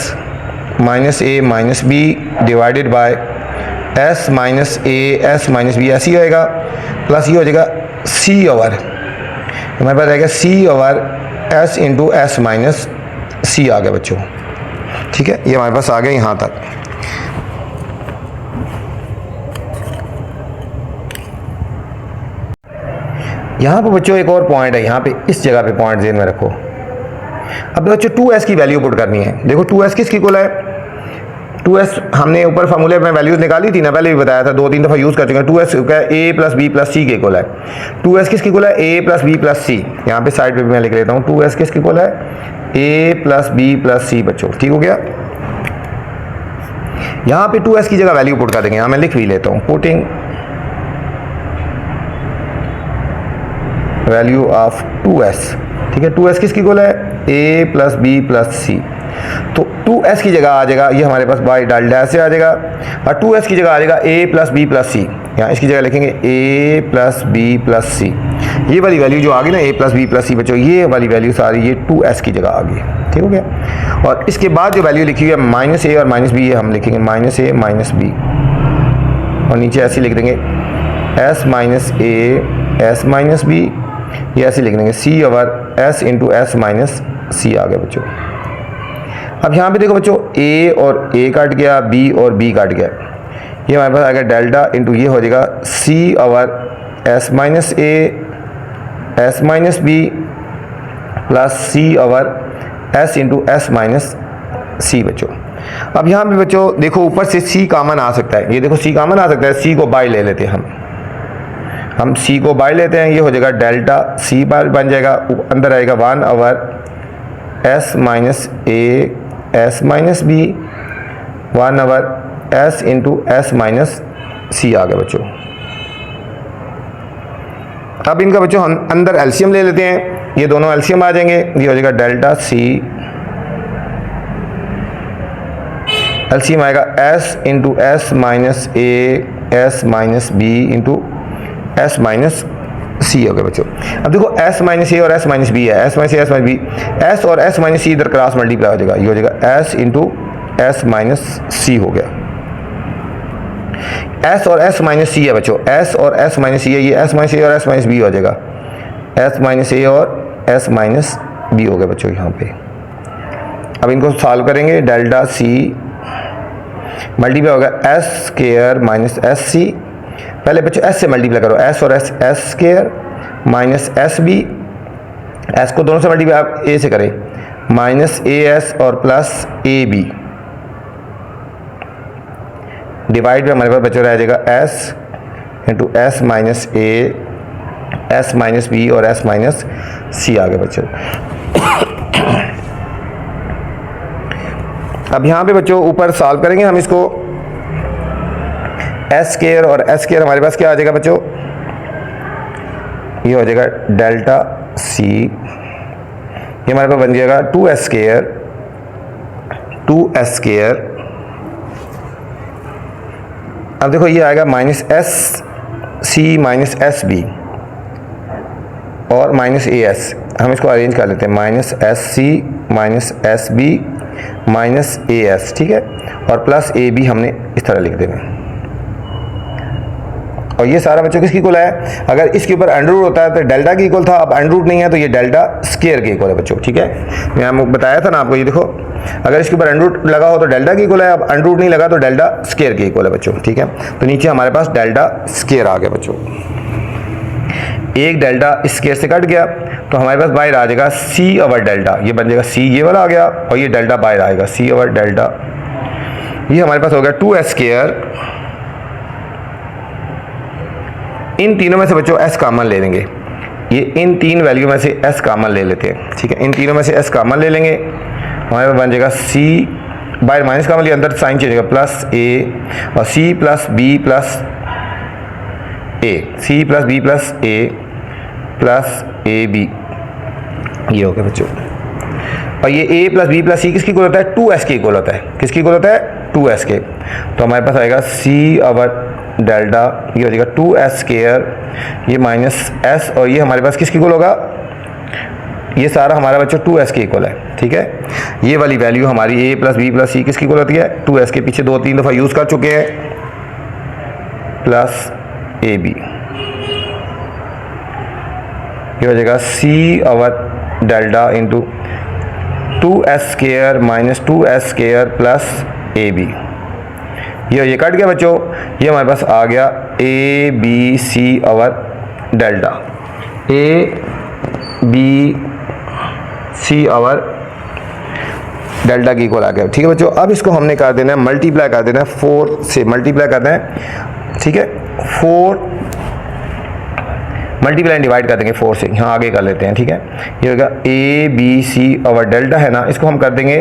minus A minus B divided by S minus A S minus B, ऐसी होएगा, प्लस ये हो जाएगा सी ओवर, हमारे पास आएगा C over S into S minus C आ गया बच्चों। ठीक है, ये हमारे पास आ गया यहाँ तक। यहाँ पर बच्चों एक और पॉइंट है, यहाँ पे इस जगह पे पॉइंट ज़हन में रखो। अब बच्चों 2s की वैल्यू पुट करनी है। देखो 2s किसकी इक्वल है, 2s हमने ऊपर फार्मूले में वैल्यूज निकाली थी ना, पहले भी बताया था, 2-3 दफ़ा यूज़ कर चुके हैं। 2s क्या है, a प्लस बी प्लस सी के इक्वल है। 2s किसकी इक्वल है, a प्लस बी प्लस सी। यहाँ पे साइड पे भी मैं लिख लेता हूँ, 2s किसकी इक्वल है, a प्लस बी प्लस सी। बच्चों ठीक हो गया। यहाँ पे 2s की जगह वैल्यू पुट कर देंगे, यहाँ मैं लिख भी लेता हूँ, पुटिंग वैल्यू ऑफ 2s। ठीक है, 2s किसकी इक्वल है, a प्लस बी प्लस सी। तो 2s की जगह आ जाएगा ये हमारे पास बाई डेल्टा से आ जाएगा, और 2s की जगह आ जाएगा a प्लस बी प्लस सी। यहाँ इसकी जगह लिखेंगे a प्लस बी प्लस सी। ये वाली वैल्यू जो आ गई ना, a प्लस बी प्लस सी बच्चों, ये वाली वैल्यू सारी ये 2s की जगह आ गई। ठीक हो गया। और इसके बाद जो वैल्यू लिखी हुई है माइनस a और माइनस बी, ये हम लिखेंगे माइनस a माइनस बी, और नीचे ऐसे लिख देंगे s minus a s minus B, ये ऐसे लिख देंगे c over s into S minus C आ गया बच्चों। अब यहाँ पे देखो बच्चों, a और a काट गया, b और b काट गया, ये हमारे पास आ गया डेल्टा इंटू ये हो जाएगा c over s minus a s minus b plus c over s into S minus C बच्चों। अब यहाँ पे बच्चों देखो ऊपर से c कॉमन आ सकता है, ये देखो c कॉमन आ सकता है, c को बाय ले लेते हैं हम c को बाय लेते हैं, ये हो जाएगा डेल्टा c बार बन जाएगा, अंदर आएगा 1 over s minus a s minus B 1 over s into S minus C आ गया बच्चों। अब इनका बच्चों हम अंदर एलसीएम ले लेते हैं, ये दोनों एलसीएम आ जाएंगे, ये हो जाएगा डेल्टा c, एलसीएम आएगा s into S minus a s minus B into S minus C हो गया बच्चों। अब देखो s माइनस ए और s माइनस बी है, s minus A S minus B, s और s माइनस सी इधर क्रॉस मल्टीप्लाई हो जाएगा, ये हो जाएगा s into S minus C हो गया। s और s माइनस सी है बच्चों, s और s माइनस सी है, ये s माइनस ए और s माइनस बी हो जाएगा, s माइनस ए और s माइनस बी हो गया बच्चों यहाँ पे। अब इनको सॉल्व करेंगे, डेल्टा c मल्टीप्लाई होगा s square minus S C, पहले बच्चों s से मल्टीप्लाई करो, s और s s square minus S B, s को दोनों से मल्टीप्लाई आप a से करें, माइनस ए एस और प्लस ए बी, डिवाइड में हमारे पास बच्चों रह जाएगा s into S minus A S minus B और s माइनस सी आ गए बच्चों। अब यहाँ पे बच्चों ऊपर सॉल्व करेंगे हम इसको, एस स्क्वायर और एस स्क्वायर हमारे पास क्या आ जाएगा बच्चों, ये हो जाएगा डेल्टा सी, ये हमारे पास बन जाएगा 2s स्क्वायर 2s स्क्वायर। अब देखो ये आएगा minus S C minus S B और माइनस ए एस, हम इसको अरेंज कर लेते हैं, minus S C minus S B minus A S, ठीक है, और प्लस ए बी हमने इस तरह लिख देना। और ये सारा बच्चों किसकी इक्वल है, अगर इसके ऊपर अंडर रूट होता है तो डेल्टा की इक्वल था, अब अंडर रूट नहीं है तो ये डेल्टा स्क्वायर के इक्वल है बच्चों। ठीक है, मैं बताया था ना आपको, ये देखो अगर इसके ऊपर अंडर रूट लगा हो तो डेल्टा की इक्वल है, अब अंडर रूट नहीं लगा तो डेल्टा स्क्वायर के इक्वल है बच्चों। ठीक है, तो नीचे हमारे पास डेल्टा स्क्वायर आ गया बच्चों, एक डेल्टा स्क्वायर से कट गया तो हमारे पास बाहर आ जाएगा सी ओवर डेल्टा, ये बन जाएगा सी ये वाला आ गया, और ये डेल्टा बाहर आएगा सी ओवर डेल्टा, ये हमारे पास हो गया 2s स्क्वायर। इन तीनों में से बच्चों s कॉमन ले लेंगे, ये इन तीन वैल्यू में से s कॉमन ले लेते हैं। ठीक है, इन तीनों में से s कॉमन ले लेंगे, हमारे पास बन जाएगा c बाहर माइनस कॉमन लिया, अंदर साइन चेंज होगा प्लस a और c plus B plus a, c plus B plus a plus A B, ये हो गया बच्चों। और ये a plus B plus C किसकी इक्वल होता है, 2s के इक्वल होता है, किसकी इक्वल होता है 2s के, तो हमारे पास आएगा c ओवर डेल्टा, ये हो जाएगा 2s स्क्वायर, ये माइनस s, और ये हमारे पास किसकी इक्वल होगा, ये सारा हमारा बच्चों 2s के इक्वल है। ठीक है, ये वाली वैल्यू हमारी a plus B plus C किसकी इक्वल होती है, 2s के, पीछे 2-3 दफ़ा यूज़ कर चुके हैं, प्लस ए बी, ये हो जाएगा c over delta into 2s square minus 2s square plus A B, ये कट गया बच्चों, ये हमारे पास आ गया A B C over delta. A B C और डेल्टा की इक्वल आ गया। ठीक है बच्चों, अब इसको हमने कर देना है मल्टीप्लाई कर देना है 4 से, मल्टीप्लाई करना है। ठीक है, 4 मल्टीप्लाई डिवाइड कर देंगे 4 से, यहाँ आगे कर लेते हैं। ठीक है, ये होगा ए बी सी और डेल्टा है ना, इसको हम कर देंगे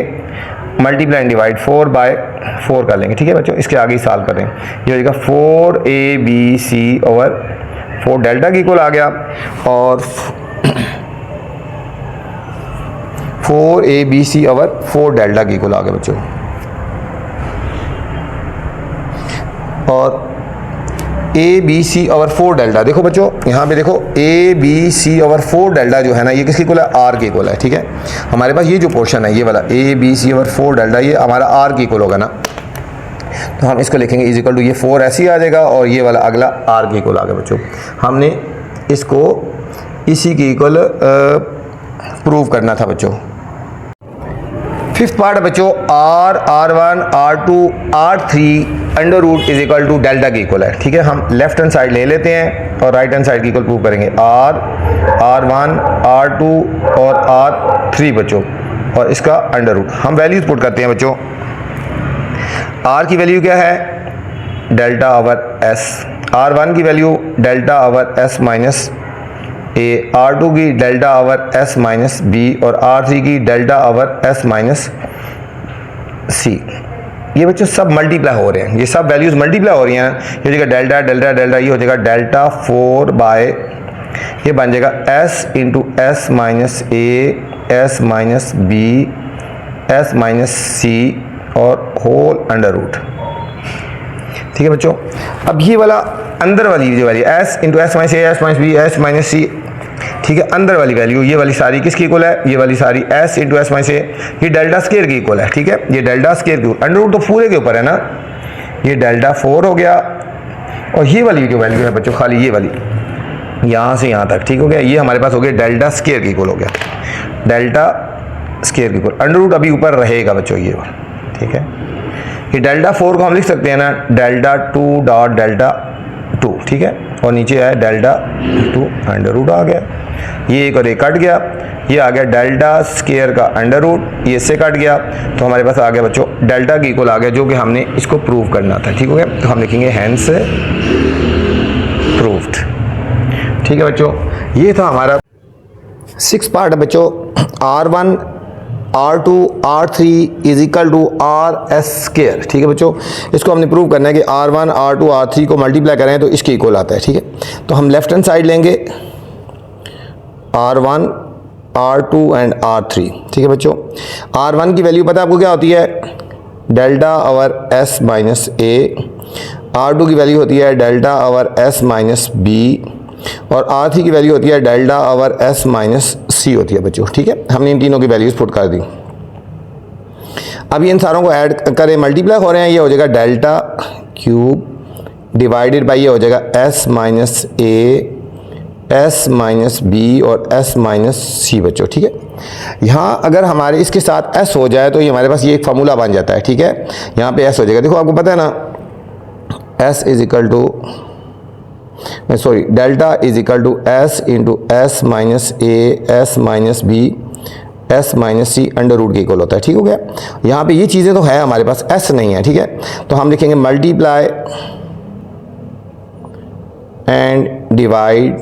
मल्टीप्लाई डिवाइड 4/4 कर लेंगे। ठीक है बच्चों, इसके आगे ही सॉल्व कर देंगे। ये होगा 4ABC ओवर 4 डेल्टा की इक्वल आ गया और 4ABC ओवर 4 डेल्टा की इक्वल आ गया बच्चों। और A B C over 4 delta, देखो बच्चों यहाँ पे देखो A B C over 4 delta जो है ना, ये किसकी इक्वल है? आर की इक्वल है। ठीक है, हमारे पास ये जो पोर्शन है ये वाला A B C over 4 delta, ये हमारा आर की इक्वल होगा ना, तो हम इसको लिखेंगे इज इक्वल टू, ये 4 ऐसे ही आ जाएगा और ये वाला अगला आर की इक्वल आ गया बच्चों। हमने इसको इसी की इक्वल प्रूव करना था बच्चों। फिफ्थ पार्ट है बच्चों, R1 R2 R3 under root is equal to delta की इक्वल है। ठीक है, हम लेफ्ट हैंड साइड ले लेते हैं और राइट हैंड साइड की इक्वल प्रूव करेंगे। R1 R2 और R3 बच्चों, और इसका अंडर रूट हम वैल्यूज पुट करते हैं बच्चों। R की वैल्यू क्या है? Delta over S। R1 की value delta over S minus A, R2 की delta over S minus B और R3 की delta over S minus C. ये बच्चों सब मल्टीप्लाई हो रहे हैं, ये सब वैल्यूज मल्टीप्लाई हो रही हैं। ये हो जाएगा डेल्टा डेल्टा डेल्टा, ये हो जाएगा डेल्टा 4 बाय, ये बन जाएगा S into S minus A, S minus B, S minus C और होल अंडर रूट। ठीक है बच्चों, अब ये वाला अंदर वाली जो वाली S into S minus A, S minus B, S minus C, ठीक है, अंदर वाली वैल्यू ये वाली सारी किसकी इक्वल है? ये वाली सारी S into S minus A, ये डेल्टा स्केयर की इक्वल है। ठीक है, ये डेल्टा स्केयर की अंडर रूट तो पूरे के ऊपर है ना, ये डेल्टा 4 हो गया और ये वाली जो वैल्यू है बच्चों, खाली ये वाली यहाँ से यहाँ तक, ठीक हो गया, ये हमारे पास हो गया डेल्टा स्केयर की इक्वल हो गया, डेल्टा स्केयर की इक्वल। अंडर रूट अभी ऊपर रहेगा बच्चों ये वाला। ठीक है, ये डेल्टा 4 को हम लिख सकते हैं ना डेल्टा 2 डॉट डेल्टा 2। ठीक है, और नीचे आया डेल्टा 2 अंडर रूट आ गया, ये एक और एक कट गया, ये आ गया डेल्टा स्केयर का अंडर रूट, ये इससे कट गया, तो हमारे पास आ गया बच्चों डेल्टा की इक्वल आ गया, जो कि हमने इसको प्रूव करना था। ठीक हो गया, तो हम लिखेंगे हैंस प्रूव्ड। ठीक है बच्चों, ये था हमारा 6 पार्ट है बच्चों। R1 R2 R3 is equal to RS square. ठीक है बच्चों, इसको हमने प्रूव करना है कि R1 R2 R3 को मल्टीप्लाई करें तो इसके इक्वल आता है। ठीक है, तो हम लेफ्ट हैंड साइड लेंगे R1 R2 एंड R3। ठीक है बच्चों, R1 की वैल्यू पता है आपको क्या होती है? Delta over S minus A. R2 की वैल्यू होती है delta over S minus B और R3 की वैल्यू होती है delta over S minus C होती है बच्चों। ठीक है, हमने इन तीनों की वैल्यूज पुट कर दी। अब इन सारों को ऐड करें, मल्टीप्लाई हो रहे हैं, ये हो जाएगा डेल्टा क्यूब डिवाइडेड बाई ये हो जाएगा S minus A, S minus B और S माइनस सी बच्चों। ठीक है, यहाँ अगर हमारे इसके साथ S हो जाए तो ये हमारे पास ये एक फार्मूला बन जाता है। ठीक है, यहाँ पे S हो जाएगा, देखो आपको पता है ना, S is equal to sorry delta is equal to S into S minus A, S minus B, S minus C under root के इक्वल होता है। ठीक हो गया, यहाँ पे ये चीज़ें तो है हमारे पास, S नहीं है। ठीक है, तो हम लिखेंगे multiply and divide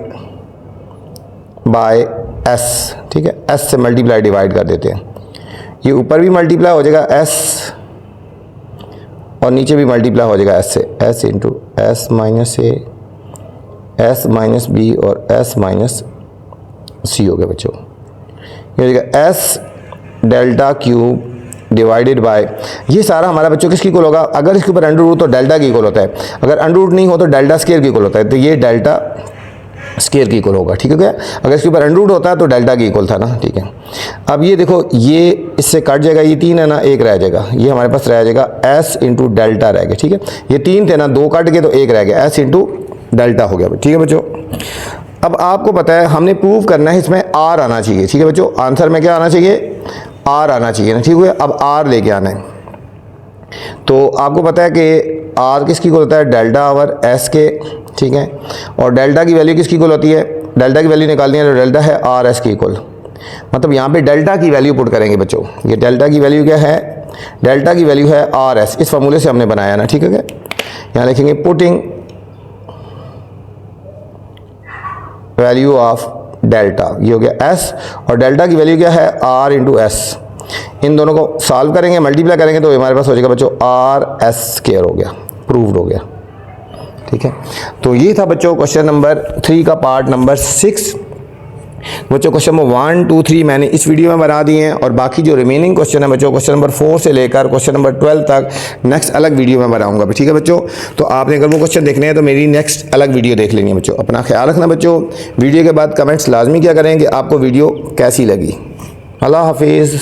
by S। ठीक है, S से मल्टीप्लाई डिवाइड कर देते हैं, ये ऊपर भी मल्टीप्लाई हो जाएगा S और नीचे भी मल्टीप्लाई हो जाएगा S से, S into S minus A, S minus B और S माइनस सी हो गया बच्चों। ये हो जाएगा S delta cube divided by, ये सारा हमारा बच्चों किसकी इक्वल होगा? अगर इसके ऊपर अंडर रूट तो डेल्टा की इक्वल होता है, अगर अंडर रूट नहीं हो तो डेल्टा स्केयर की इक्वल होता है, तो ये डेल्टा स्केयर की इक्वल होगा। ठीक है, अगर इसके ऊपर अंडर रूट होता है तो डेल्टा की इक्वल था ना। ठीक है, अब ये देखो, ये इससे कट जाएगा, ये 3 है ना, एक रह जाएगा, ये हमारे पास रह जाएगा S इंटू डेल्टा रह गया। ठीक है, ये 3 थे ना, 2 कट गए तो एक रह गया, S इंटू डेल्टा हो गया। ठीक है बच्चों, अब आपको पता है हमने प्रूव करना है, इसमें R आना चाहिए। ठीक है बच्चों, आंसर में क्या आना चाहिए? R आना चाहिए ना। ठीक है, अब R लेके आना है, तो आपको पता है कि R किसकी इक्वल होता है? डेल्टा ओवर S के। ठीक है, और डेल्टा की वैल्यू किसकी इक्वल होती है? डेल्टा की वैल्यू निकालनी है तो डेल्टा है आर एस के इक्वल, मतलब यहाँ पे डेल्टा की वैल्यू पुट करेंगे बच्चों। ये डेल्टा की वैल्यू क्या है, डेल्टा की वैल्यू है आर एस, इस फॉर्मूले से हमने बनाया ना, ठीक है। यहाँ लिखेंगे पुटिंग वैल्यू ऑफ डेल्टा, ये हो गया एस, और डेल्टा की वैल्यू क्या है आर इंटू एस। इन दोनों को सॉल्व करेंगे, मल्टीप्लाई करेंगे तो हमारे पास हो जाएगा बच्चों आर एस स्क्वायर हो गया, प्रूव्ड हो गया, ठीक है। तो ये था बच्चों क्वेश्चन नंबर 3 का पार्ट नंबर 6। बच्चों क्वेश्चन नंबर 1, 2, 3 मैंने इस वीडियो में बना दिए हैं, और बाकी जो रिमेनिंग क्वेश्चन है बच्चों क्वेश्चन नंबर 4 से लेकर क्वेश्चन नंबर 12 तक नेक्स्ट अलग वीडियो में बनाऊंगा, ठीक है बच्चों। तो आपने अगर वो क्वेश्चन देखने हैं तो मेरी नेक्स्ट अलग वीडियो देख लेनी है बच्चों। अपना ख्याल रखना बच्चों, वीडियो के बाद कमेंट्स लाजमी क्या करें कि आपको वीडियो कैसी लगी। अल्लाह हाफिज़।